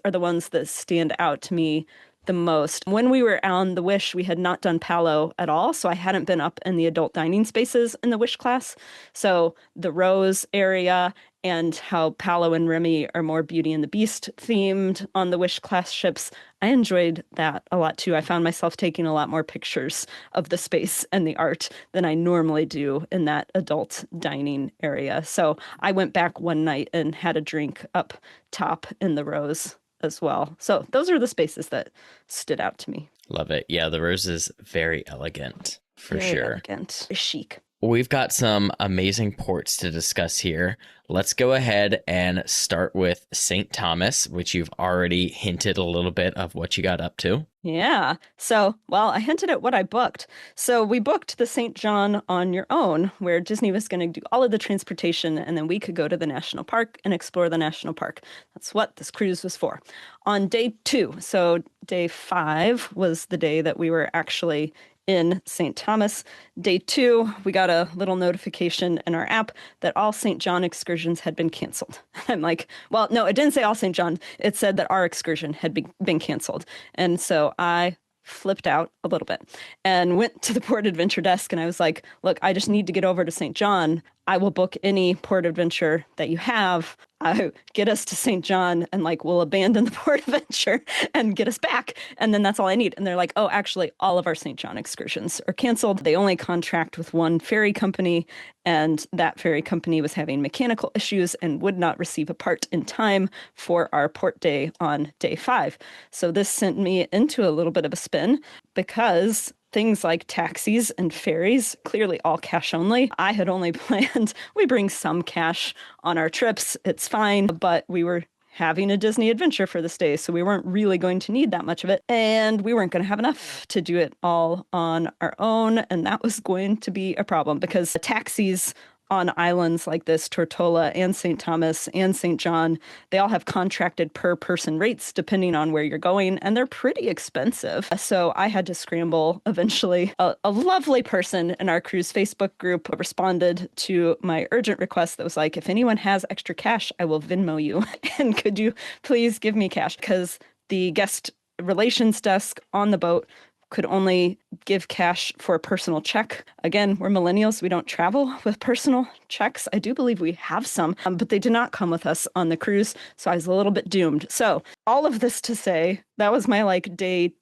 are the ones that stand out to me the most. When we were on the Wish, we had not done Palo at all, so I hadn't been up in the adult dining spaces in the Wish class. So the Rose area and how Palo and Remy are more Beauty and the Beast themed on the Wish class ships, I enjoyed that a lot too. I found myself taking a lot more pictures of the space and the art than I normally do in that adult dining area. So I went back one night and had a drink up top in the Rose as well. So those are the spaces that stood out to me. Love it. Yeah, the Rose is very elegant, for Very sure. elegant, chic. We've got some amazing ports to discuss here. Let's go ahead and start with St. Thomas, which you've already hinted a little bit of what you got up to. Yeah. So, well, I hinted at what I booked. So we booked the St. John on your own, where Disney was going to do all of the transportation, and then we could go to the national park and explore the national park. That's what this cruise was for. On day 2, so day 5 was the day that we were actually in St. Thomas. Day 2, we got a little notification in our app that all St. John excursions had been canceled. I'm like, well, no, it didn't say all St. John. It said that our excursion had been canceled. And so I flipped out a little bit and went to the port adventure desk, and I was like, look, I just need to get over to St. John. I will book any port adventure that you have. Get us to St. John, and like we'll abandon the port adventure and get us back. And then that's all I need. And they're like, oh, actually, all of our St. John excursions are canceled. They only contract with one ferry company, and that ferry company was having mechanical issues and would not receive a part in time for our port day on day 5. So this sent me into a little bit of a spin, because things like taxis and ferries, clearly all cash only. I had only planned, we bring some cash on our trips, it's fine, but we were having a Disney adventure for this day, so we weren't really going to need that much of it, and we weren't going to have enough to do it all on our own, and that was going to be a problem, because the taxis on islands like this, Tortola and St. Thomas and St. John, they all have contracted per person rates depending on where you're going, and they're pretty expensive. So I had to scramble. Eventually, a lovely person in our cruise Facebook group responded to my urgent request that was like, if anyone has extra cash, I will Venmo you. And could you please give me cash? Because the guest relations desk on the boat could only give cash for a personal check. Again, we're millennials. We don't travel with personal checks. I do believe we have some, but they did not come with us on the cruise. So I was a little bit doomed. So all of this to say, that was my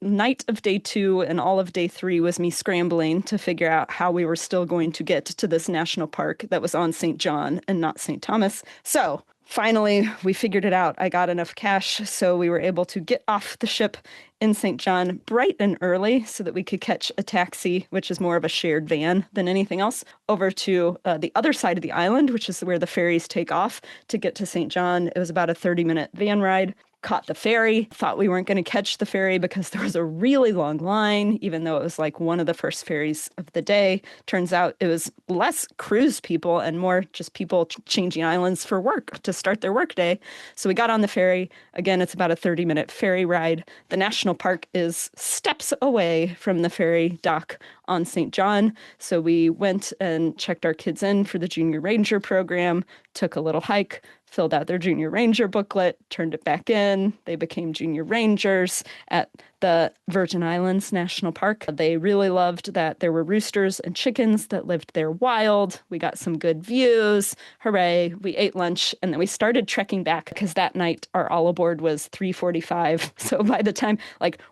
night of day 2, and all of day 3 was me scrambling to figure out how we were still going to get to this national park that was on St. John and not St. Thomas. So finally, we figured it out. I got enough cash, so we were able to get off the ship in St. John bright and early so that we could catch a taxi, which is more of a shared van than anything else, over to the other side of the island, which is where the ferries take off to get to St. John. It was about a 30-minute van ride. Caught the ferry, thought we weren't going to catch the ferry because there was a really long line, even though it was like one of the first ferries of the day. Turns out it was less cruise people and more just people changing islands for work to start their workday. So we got on the ferry. Again, it's about a 30-minute ferry ride. The national park is steps away from the ferry dock on St. John. So we went and checked our kids in for the Junior Ranger program, took a little hike, filled out their Junior Ranger booklet, turned it back in. They became Junior Rangers at the Virgin Islands National Park. They really loved that there were roosters and chickens that lived there wild. We got some good views. Hooray. We ate lunch, and then we started trekking back because that night our all aboard was 3:45. So by the time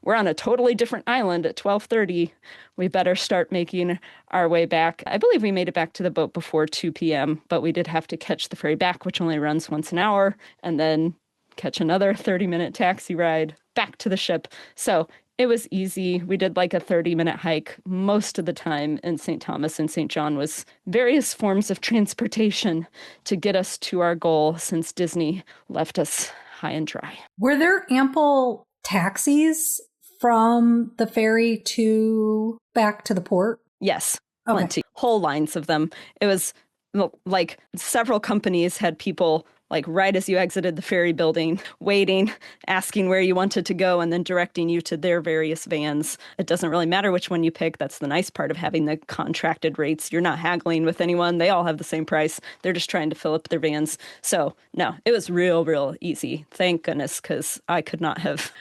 we're on a totally different island at 12:30, we better start making our way back. I believe we made it back to the boat before 2 p.m., but we did have to catch the ferry back, which only runs once an hour, and then catch another 30-minute taxi ride back to the ship. So it was easy. We did like a 30-minute hike. Most of the time in St. Thomas and St. John was various forms of transportation to get us to our goal, since Disney left us high and dry. Were there ample taxis from the ferry to back to the port? Yes, Okay. plenty. Whole lines of them. It was like several companies had people like right as you exited the ferry building, waiting, asking where you wanted to go, and then directing you to their various vans. It doesn't really matter which one you pick. That's the nice part of having the contracted rates. You're not haggling with anyone. They all have the same price. They're just trying to fill up their vans. So no, it was real easy. Thank goodness, because I could not have.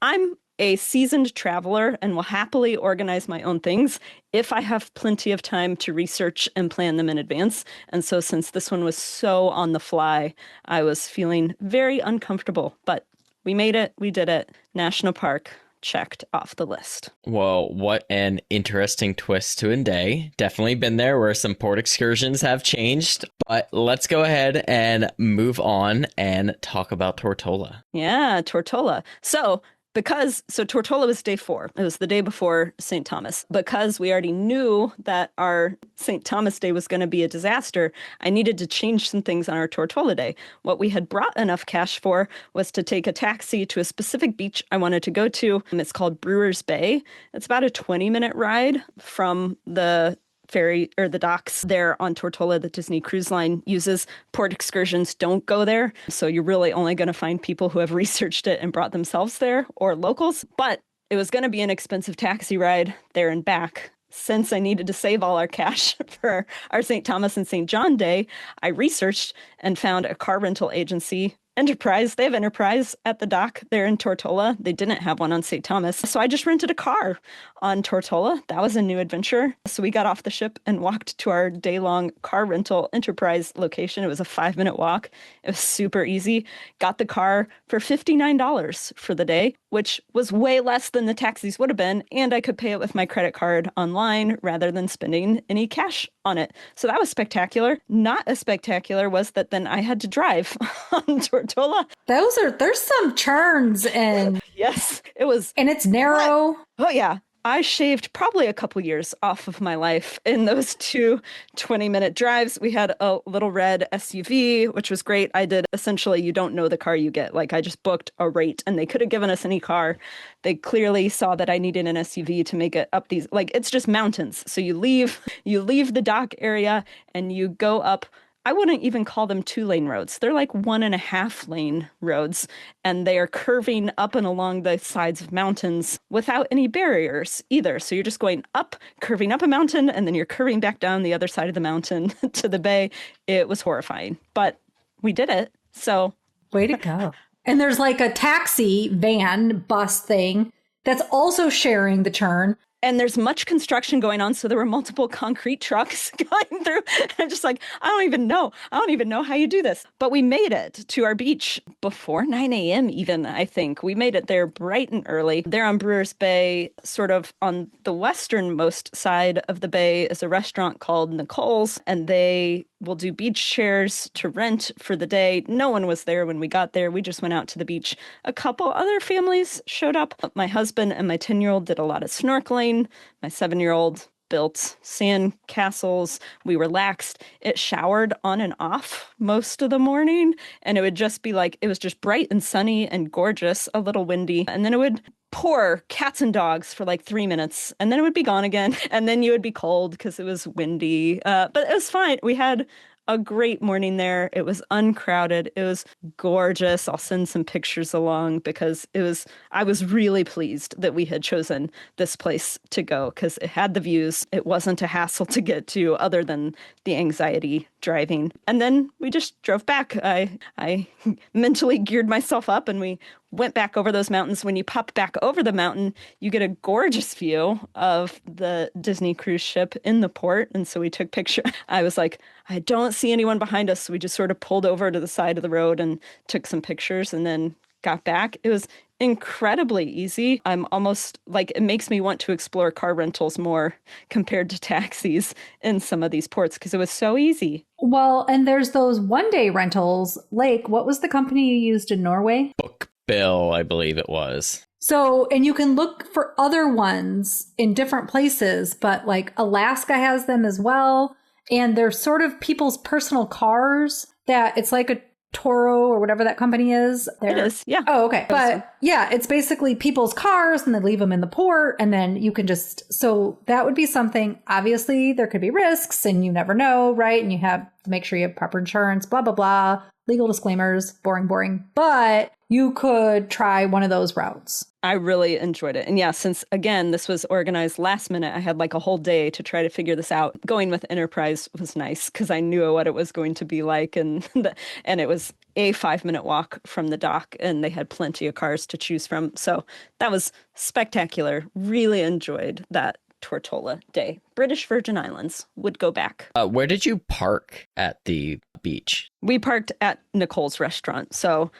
I'm a seasoned traveler and will happily organize my own things if I have plenty of time to research and plan them in advance. And so since this one was so on the fly, I was feeling very uncomfortable. But we made it. We did it. National Park checked off the list. Well, what an interesting twist to a day. Definitely been there where some port excursions have changed. But let's go ahead and move on and talk about Tortola. Yeah, Tortola. So Tortola was day 4. It was the day before St. Thomas. Because we already knew that our St. Thomas day was going to be a disaster, I needed to change some things on our Tortola day. What we had brought enough cash for was to take a taxi to a specific beach I wanted to go to. It's called Brewer's Bay. It's about a 20-minute ride from the ferry or the docks there on Tortola that Disney Cruise Line uses. Port excursions don't go there. So you're really only going to find people who have researched it and brought themselves there or locals. But it was going to be an expensive taxi ride there and back. Since I needed to save all our cash for our St. Thomas and St. John Day, I researched and found a car rental agency, Enterprise. They have Enterprise at the dock there in Tortola. They didn't have one on St. Thomas. So I just rented a car on Tortola. That was a new adventure. So we got off the ship and walked to our day-long car rental Enterprise location. It was a 5-minute walk. It was super easy. Got the car for $59 for the day, which was way less than the taxis would have been. And I could pay it with my credit card online rather than spending any cash on it. So that was spectacular. Not as spectacular was that then I had to drive on Tortola. There's some turns and Yes, it was. and it's narrow. Oh, yeah. I shaved probably a couple years off of my life in those 2 20-minute drives. We had a little red SUV, which was great. I did essentially, you don't know the car you get. Like I just booked a rate and they could have given us any car. They clearly saw that I needed an SUV to make it up these, like it's just mountains. So you leave the dock area and you go up. I wouldn't even call them 2-lane roads. They're like 1.5-lane roads, and they are curving up and along the sides of mountains without any barriers either. So you're just going up, curving up a mountain, and then you're curving back down the other side of the mountain to the bay. It was horrifying, but we did it. So Way to go. And there's like a taxi van bus thing that's also sharing the turn. And there's much construction going on, so there were multiple concrete trucks going through. I'm just like, I don't even know how you do this. But we made it to our beach before 9 a.m. even, I think. We made it there bright and early. There on Brewer's Bay, sort of on the westernmost side of the bay, is a restaurant called Nicole's, and they will do beach chairs to rent for the day. No one was there when we got there. We just went out to the beach. A couple other families showed up. My husband and my 10-year-old did a lot of snorkeling. My 7-year-old built sand castles. We relaxed. It showered on and off most of the morning. And it would just be like, it was just bright and sunny and gorgeous, a little windy. And then it would pour cats and dogs for like 3 minutes. And then it would be gone again. And then you would be cold because it was windy. But it was fine. We had a great morning there. It was uncrowded. It was gorgeous. I'll send some pictures along because I was really pleased that we had chosen this place to go because it had the views. It wasn't a hassle to get to other than the anxiety driving. And then we just drove back. I mentally geared myself up and we went back over those mountains. When you pop back over the mountain, you get a gorgeous view of the Disney cruise ship in the port. And so we took pictures. I was like, I don't see anyone behind us. So we just sort of pulled over to the side of the road and took some pictures and then got back. It was incredibly easy. I'm almost like, it makes me want to explore car rentals more compared to taxis in some of these ports because it was so easy. Well, and there's those one-day rentals. Lake, what was the company you used in Norway? Bill, I believe it was. So, and you can look for other ones in different places, but like Alaska has them as well. And they're sort of people's personal cars that it's like Toro or whatever that company is. It is, yeah. Oh, okay. But yeah, it's basically people's cars and they leave them in the port and then you can just, so that would be something, obviously there could be risks and you never know, right? And you have to make sure you have proper insurance, blah, blah, blah, legal disclaimers, boring. But you could try one of those routes. I really enjoyed it. And yeah, since again, this was organized last minute, I had like a whole day to try to figure this out. Going with Enterprise was nice because I knew what it was going to be like. And it was a 5-minute walk from the dock and they had plenty of cars to choose from. So that was spectacular. Really enjoyed that Tortola day. British Virgin Islands, would go back. Where did you park at the beach? We parked at Nicole's restaurant. So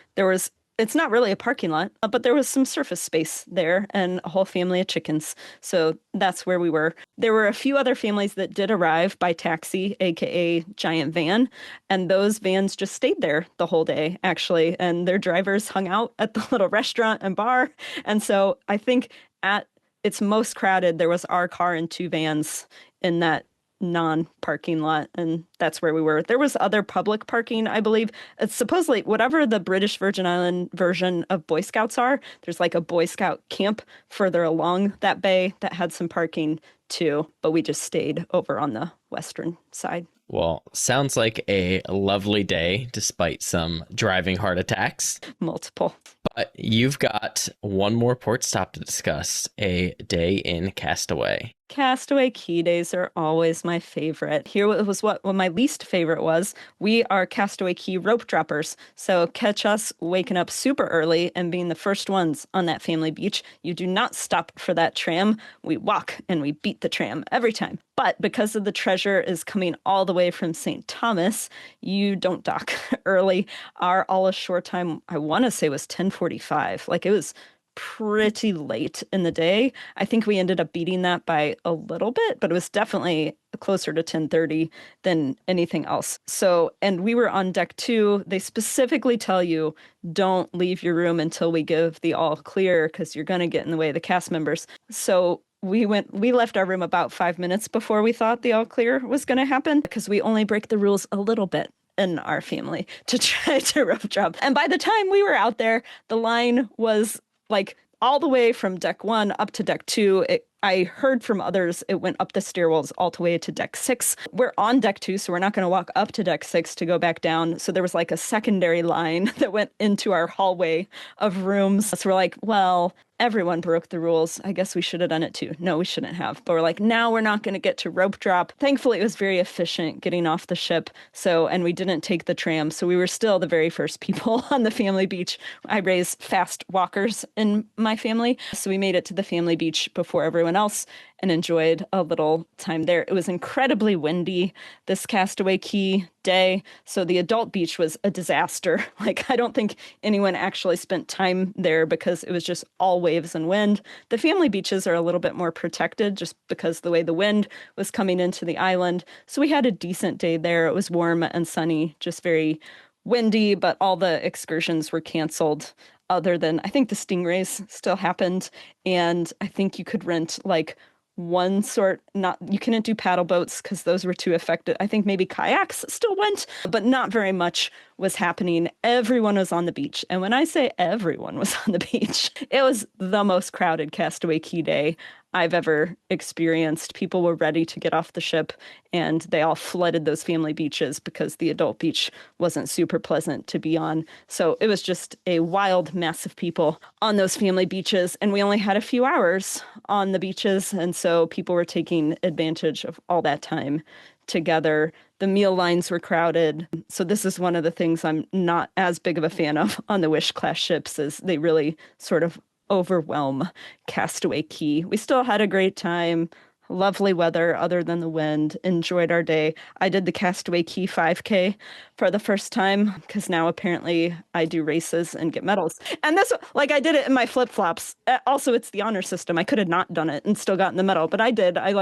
it's not really a parking lot, but there was some surface space there and a whole family of chickens. So that's where we were. There were a few other families that did arrive by taxi, aka giant van. And those vans just stayed there the whole day, actually. And their drivers hung out at the little restaurant and bar. And so I think at its most crowded, there was our car and 2 vans in that non-parking lot, and that's where we were. There was other public parking, I believe. It's supposedly whatever the British Virgin Island version of Boy Scouts are, there's like a Boy Scout camp further along that bay that had some parking too, but we just stayed over on the western side. Well, sounds like a lovely day despite some driving heart attacks. Multiple. But you've got one more port stop to discuss, a day in Castaway. Castaway Key days are always my favorite. Here was what my least favorite was. We are Castaway Key rope droppers. So catch us waking up super early and being the first ones on that family beach. You do not stop for that tram. We walk and we beat the tram every time. But because of the treasure is coming all the way from St. Thomas, you don't dock early. Our all ashore time, I want to say, was 10:45. Like it was pretty late in the day. I think we ended up beating that by a little bit, but it was definitely closer to 10:30 than anything else. So, and we were on deck 2. They specifically tell you, don't leave your room until we give the all clear because you're going to get in the way of the cast members. So we left our room about 5 minutes before we thought the all clear was going to happen because we only break the rules a little bit in our family to try to rope drop. And by the time we were out there, the line was like all the way from deck 1 up to deck 2. I heard from others it went up the stairwells all the way to deck 6. We're on deck 2, so we're not going to walk up to deck 6 to go back down. So there was like a secondary line that went into our hallway of rooms. So we're like, well, everyone broke the rules. I guess we should have done it too. No, we shouldn't have. But we're like, now we're not going to get to rope drop. Thankfully, it was very efficient getting off the ship. So, and we didn't take the tram. So we were still the very first people on the family beach. I raised fast walkers in my family. So we made it to the family beach before everyone else and enjoyed a little time there. It was incredibly windy this Castaway Key day. So the adult beach was a disaster. Like, I don't think anyone actually spent time there because it was just all waves and wind. The family beaches are a little bit more protected just because the way the wind was coming into the island. So we had a decent day there. It was warm and sunny, just very windy, but all the excursions were canceled other than, I think the Stingrays still happened. And I think you could rent like one sort, you couldn't do paddle boats because those were too affected. I think maybe kayaks still went, but not very much was happening. Everyone was on the beach. And when I say everyone was on the beach, it was the most crowded Castaway Key day I've ever experienced. People were ready to get off the ship and they all flooded those family beaches because the adult beach wasn't super pleasant to be on. So it was just a wild mess of people on those family beaches. And we only had a few hours on the beaches. And so people were taking advantage of all that time together. The meal lines were crowded. So this is one of the things I'm not as big of a fan of on the Wish class ships, is they really sort of overwhelm Castaway Key. We still had a great time. Lovely weather other than the wind. Enjoyed our day. I did the Castaway Key 5K for the first time because now apparently I do races and get medals. And this, like, I did it in my flip-flops. Also, it's the honor system. I could have not done it and still gotten the medal, but I did. I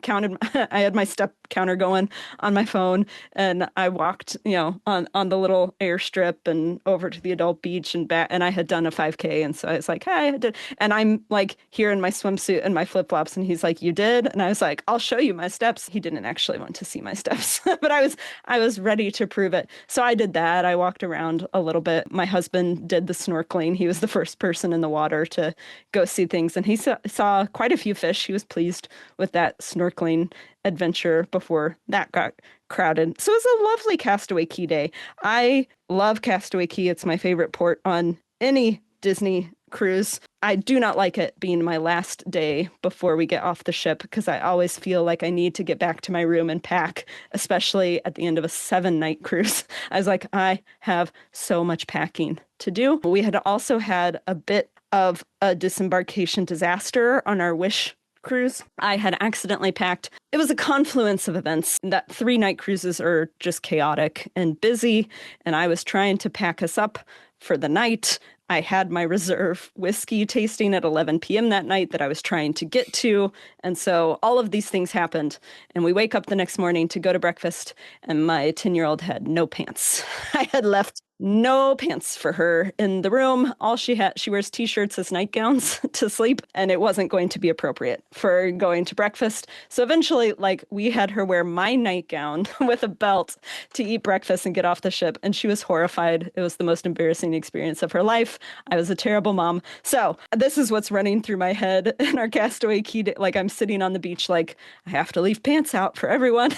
counted, I had my step counter going on my phone and I walked, on the little airstrip and over to the adult beach and back, and I had done a 5K. And so I was like, hey, I did. And I'm like here in my swimsuit and my flip-flops and he's like, you did? And I was like, I'll show you my steps. He didn't actually want to see my steps, but I was ready to prove it. So I did that. I walked around a little bit. My husband did the snorkeling. He was the first person in the water to go see things. And he saw quite a few fish. He was pleased with that snorkeling adventure before that got crowded. So it was a lovely Castaway Cay day. I love Castaway Cay. It's my favorite port on any Disney cruise. I do not like it being my last day before we get off the ship because I always feel like I need to get back to my room and pack, especially at the end of a 7-night cruise. I was like, I have so much packing to do. We had also had a bit of a disembarkation disaster on our Wish cruise. I had accidentally packed. It was a confluence of events. That 3-night cruises are just chaotic and busy, and I was trying to pack us up for the night. I had my reserve whiskey tasting at 11 p.m. that night that I was trying to get to. And so all of these things happened. And we wake up the next morning to go to breakfast, and my 10-year-old had no pants. I had left no pants for her in the room. All she wears t-shirts as nightgowns to sleep, and it wasn't going to be appropriate for going to breakfast. So eventually, we had her wear my nightgown with a belt to eat breakfast and get off the ship, and she was horrified. It was the most embarrassing experience of her life. I was a terrible mom. So this is what's running through my head in our Castaway Cay day. I'm sitting on the beach, I have to leave pants out for everyone.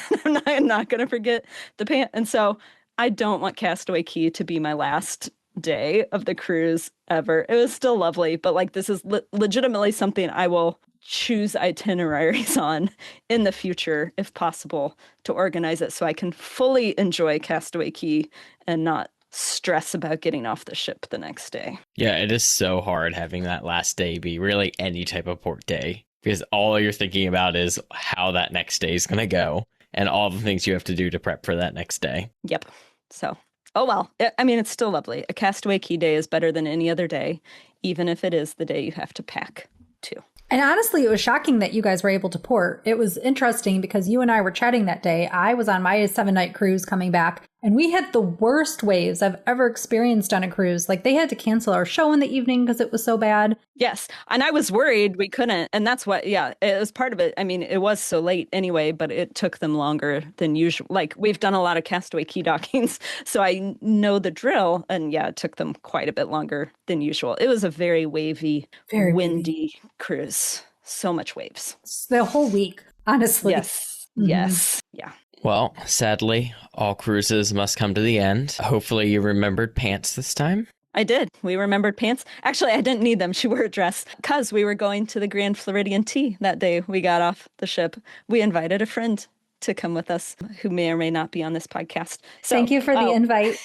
I'm not going to forget the pants. And so I don't want Castaway Cay to be my last day of the cruise ever. It was still lovely, but this is legitimately something I will choose itineraries on in the future, if possible, to organize it so I can fully enjoy Castaway Cay and not stress about getting off the ship the next day. Yeah, it is so hard having that last day be really any type of port day because all you're thinking about is how that next day is going to go and all the things you have to do to prep for that next day. Yep. So, oh well. It's still lovely. A Castaway Cay day is better than any other day, even if it is the day you have to pack too. And honestly, it was shocking that you guys were able to port. It was interesting because you and I were chatting that day. I was on my 7-night cruise coming back, and we had the worst waves I've ever experienced on a cruise. They had to cancel our show in the evening because it was so bad. Yes. And I was worried we couldn't. And that's what, it was part of it. It was so late anyway, but it took them longer than usual. We've done a lot of Castaway Cay dockings, so I know the drill. And it took them quite a bit longer than usual. It was a very wavy, very windy cruise. So much waves. The whole week, honestly. Yes. Mm-hmm. Yes. Yeah. Well, sadly, all cruises must come to the end. Hopefully you remembered pants this time. I did. We remembered pants. Actually, I didn't need them. She wore a dress because we were going to the Grand Floridian Tea that day we got off the ship. We invited a friend to come with us who may or may not be on this podcast. So, thank you for the invite.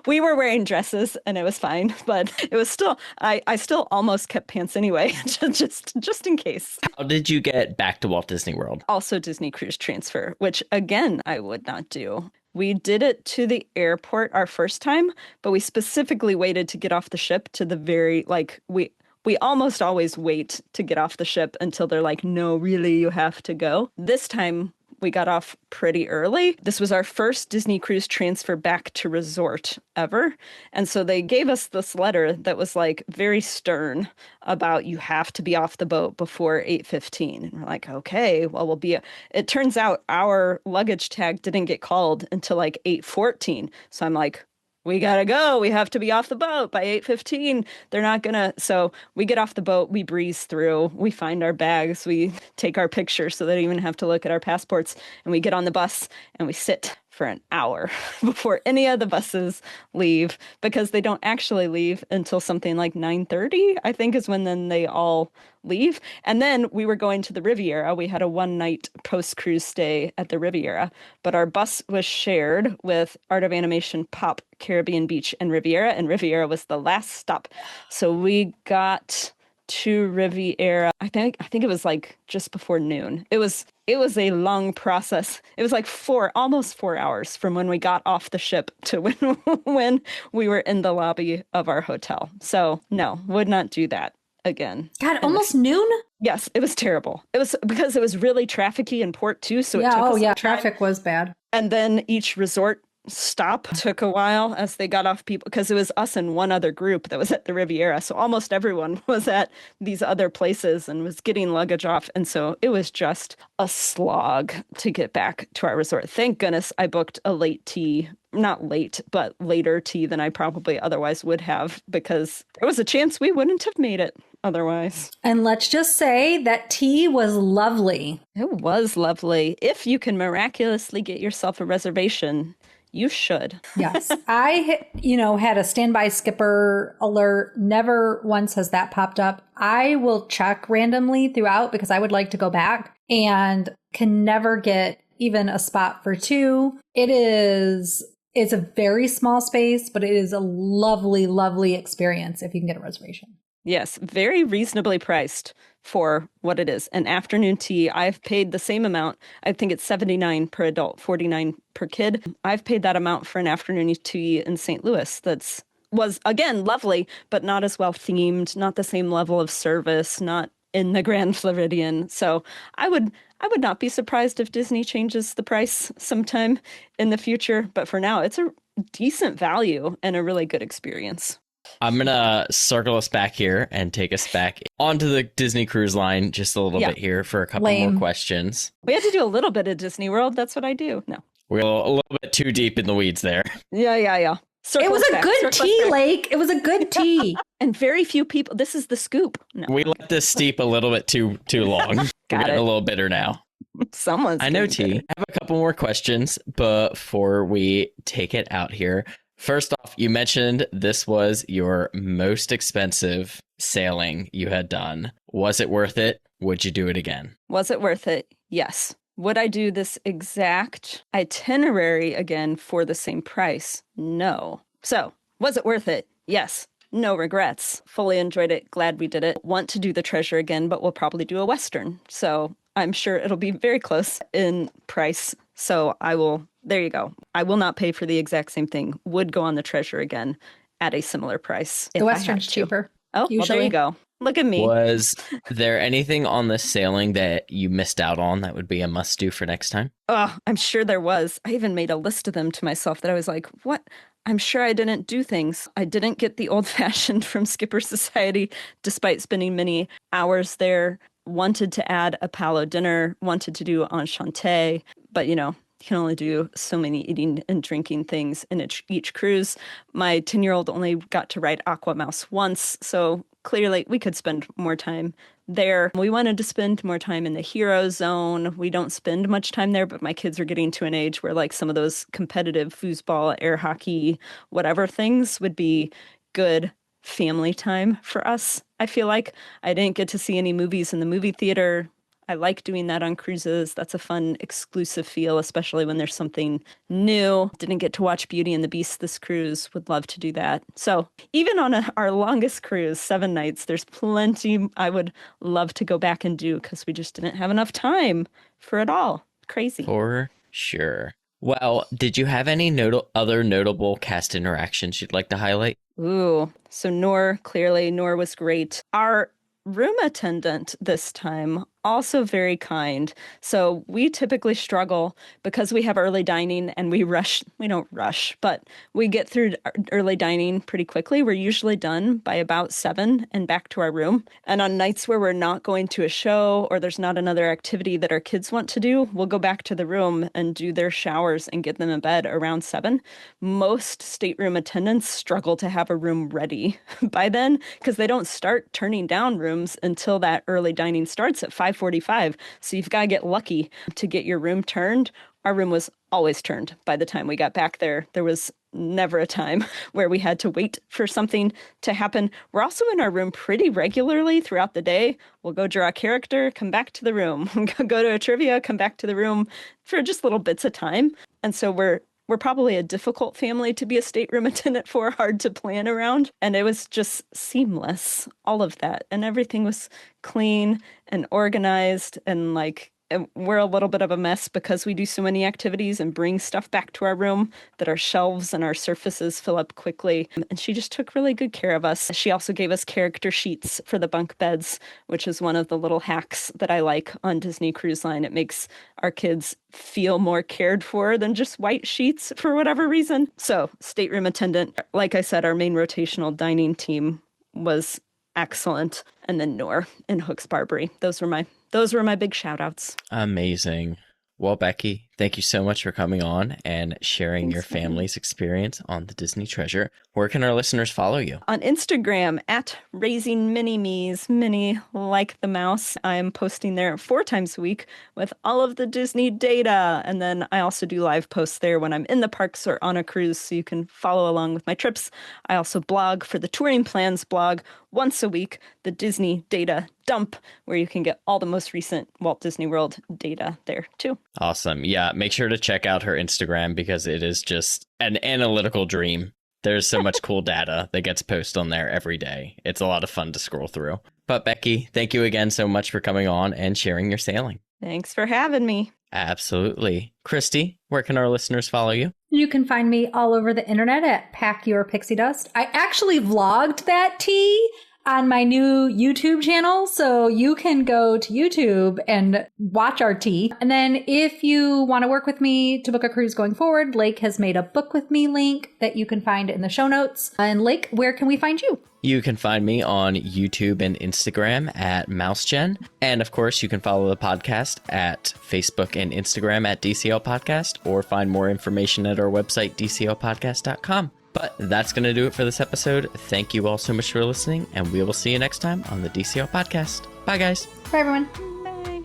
We were wearing dresses and it was fine, but it was still, I still almost kept pants anyway, just in case. How did you get back to Walt Disney World? Also Disney Cruise Transfer, which again, I would not do. We did it to the airport our first time, but we specifically waited to get off the ship to the very, we almost always wait to get off the ship until they're like, no, really, you have to go. This time, we got off pretty early. This was our first Disney Cruise transfer back to resort ever. And so they gave us this letter that was very stern about you have to be off the boat before 8:15. And we're like, okay, well, it turns out our luggage tag didn't get called until 8:14. So I'm like, we gotta go. We have to be off the boat by 8:15. They're not gonna. So we get off the boat. We breeze through. We find our bags. We take our pictures so they don't even have to look at our passports. And we get on the bus and we sit for an hour before any of the buses leave because they don't actually leave until something like 9:30, I think is when then they all leave. And then we were going to the Riviera. We had a 1-night post-cruise stay at the Riviera, but our bus was shared with Art of Animation, Pop, Caribbean Beach, and Riviera was the last stop. So we got to Riviera. I think it was just before noon. It was a long process. It was almost 4 hours from when we got off the ship to when we were in the lobby of our hotel. So no, would not do that again. God, almost noon? Yes, it was terrible. It was because it was really trafficy in port too. So traffic was bad. And then each resort stop took a while as they got off people, because it was us and one other group that was at the Riviera. So almost everyone was at these other places and was getting luggage off. And so it was just a slog to get back to our resort. Thank goodness I booked a late tea, not late, but later tea than I probably otherwise would have, because there was a chance we wouldn't have made it otherwise. And let's just say that tea was lovely. It was lovely. If you can miraculously get yourself a reservation, you should. Yes. I, had a standby skipper alert. Never once has that popped up. I will check randomly throughout because I would like to go back and can never get even a spot for two. It's a very small space, but it is a lovely, lovely experience if you can get a reservation. Yes, very reasonably priced for what it is. An afternoon tea, I've paid the same amount. I think it's $79 per adult, $49 per kid. I've paid that amount for an afternoon tea in St. Louis. Was again lovely, but not as well themed, not the same level of service, not in the Grand Floridian. So I would not be surprised if Disney changes the price sometime in the future. But for now, it's a decent value and a really good experience. I'm going to circle us back here and take us back onto the Disney Cruise Line just a little bit here for a couple more questions. We had to do a little bit of Disney World. That's what I do. No. We're a little bit too deep in the weeds there. Yeah. It was a good tea, Lake. It was a good tea. And very few people. This is the scoop. No. We let this steep a little bit too long. We're getting a little bitter now. Someone's I know, T. I have a couple more questions before we take it out here. First off, you mentioned this was your most expensive sailing you had done. Was it worth it? Would you do it again? Was it worth it? Yes. Would I do this exact itinerary again for the same price? No. So, was it worth it? Yes. No regrets. Fully enjoyed it. Glad we did it. Want to do the treasure again, but we'll probably do a Western. So, I'm sure it'll be very close in price. So, there you go. I will not pay for the exact same thing. Would go on the treasure again at a similar price. The Western's cheaper. Oh, well, there you go. Look at me. Was there anything on this sailing that you missed out on that would be a must do for next time? Oh, I'm sure there was. I even made a list of them to myself that I was like, what? I'm sure I didn't do things. I didn't get the old fashioned from Skipper Society, despite spending many hours there. Wanted to add a palo dinner, wanted to do enchanté, but you can only do so many eating and drinking things in each cruise. My 10-year-old only got to ride Aqua Mouse once, so clearly we could spend more time there. We wanted to spend more time in the hero zone. We don't spend much time there, but my kids are getting to an age where like some of those competitive foosball, air hockey, whatever things would be good family time for us. I feel like I didn't get to see any movies in the movie theater. I like doing that on cruises. That's a fun, exclusive feel, especially when there's something new. Didn't get to watch Beauty and the Beast this cruise. Would love to do that. So even on our longest cruise, 7 nights, there's plenty I would love to go back and do because we just didn't have enough time for it all. Crazy. For sure. Well, did you have any other notable cast interactions you'd like to highlight? Ooh, so Noor was great. Our room attendant this time, also very kind. So we typically struggle because we have early dining and we don't rush, but we get through early dining pretty quickly. We're usually done by about 7 and back to our room. And on nights where we're not going to a show or there's not another activity that our kids want to do, we'll go back to the room and do their showers and get them in bed around 7. Most stateroom attendants struggle to have a room ready by then because they don't start turning down rooms until that early dining starts at 5:45. So you've got to get lucky to get your room turned. Our room was always turned by the time we got back there. There was never a time where we had to wait for something to happen. We're also in our room pretty regularly throughout the day. We'll go draw a character, come back to the room, go to a trivia, come back to the room for just little bits of time. And so we're probably a difficult family to be a stateroom attendant for, hard to plan around. And it was just seamless, all of that. And everything was clean and organized and like we're a little bit of a mess because we do so many activities and bring stuff back to our room that our shelves and our surfaces fill up quickly. And she just took really good care of us. She also gave us character sheets for the bunk beds, which is one of the little hacks that I like on Disney Cruise Line. It makes our kids feel more cared for than just white sheets for whatever reason. So, stateroom attendant, like I said, our main rotational dining team was excellent. And then Noor and Hooks Barbary. Those were my big shout outs. Amazing. Well, Becky, thank you so much for coming on and sharing your family's experience on the Disney Treasure. Where can our listeners follow you? On Instagram at Raising Mini Me's, Mini like the mouse. I'm posting there 4 times a week with all of the Disney data. And then I also do live posts there when I'm in the parks or on a cruise, so you can follow along with my trips. I also blog for the Touring Plans blog once a week, the Disney Data Dump, where you can get all the most recent Walt Disney World data there too. Awesome. Yeah, make sure to check out her Instagram because it is just an analytical dream. There's so much cool data that gets posted on there every day. It's a lot of fun to scroll through. But Becky, thank you again so much for coming on and sharing your sailing. Thanks for having me. Absolutely. Christy, where can our listeners follow you? You can find me all over the internet at Pack Your Pixie Dust. I actually vlogged that tea on my new YouTube channel, so you can go to YouTube and watch our tea. And then if you want to work with me to book a cruise going forward, Lake has made a book with me link that you can find in the show notes. And Lake, where can we find you? You can find me on YouTube and Instagram at MouseGen. And of course, you can follow the podcast at Facebook and Instagram at DCL Podcast, or find more information at our website, dclpodcast.com. But that's going to do it for this episode. Thank you all so much for listening, and we will see you next time on the DCL Podcast. Bye, guys. Bye, everyone. Bye.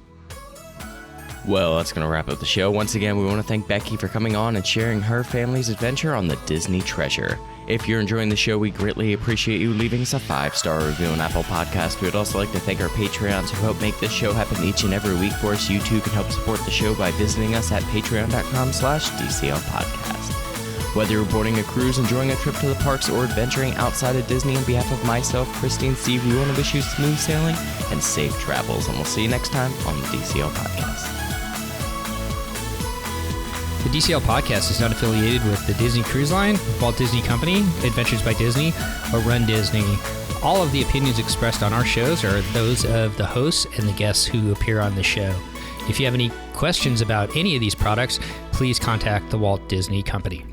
Well, that's going to wrap up the show. Once again, we want to thank Becky for coming on and sharing her family's adventure on the Disney Treasure. If you're enjoying the show, we greatly appreciate you leaving us a 5-star review on Apple Podcasts. We would also like to thank our Patreons who help make this show happen each and every week for us. You too can help support the show by visiting us at patreon.com/DCL Podcast. Whether you're boarding a cruise, enjoying a trip to the parks, or adventuring outside of Disney, on behalf of myself, Christy, and Steve, we want to wish you smooth sailing and safe travels, and we'll see you next time on the DCL Podcast. The DCL Podcast is not affiliated with the Disney Cruise Line, Walt Disney Company, Adventures by Disney, or Run Disney. All of the opinions expressed on our shows are those of the hosts and the guests who appear on the show. If you have any questions about any of these products, please contact the Walt Disney Company.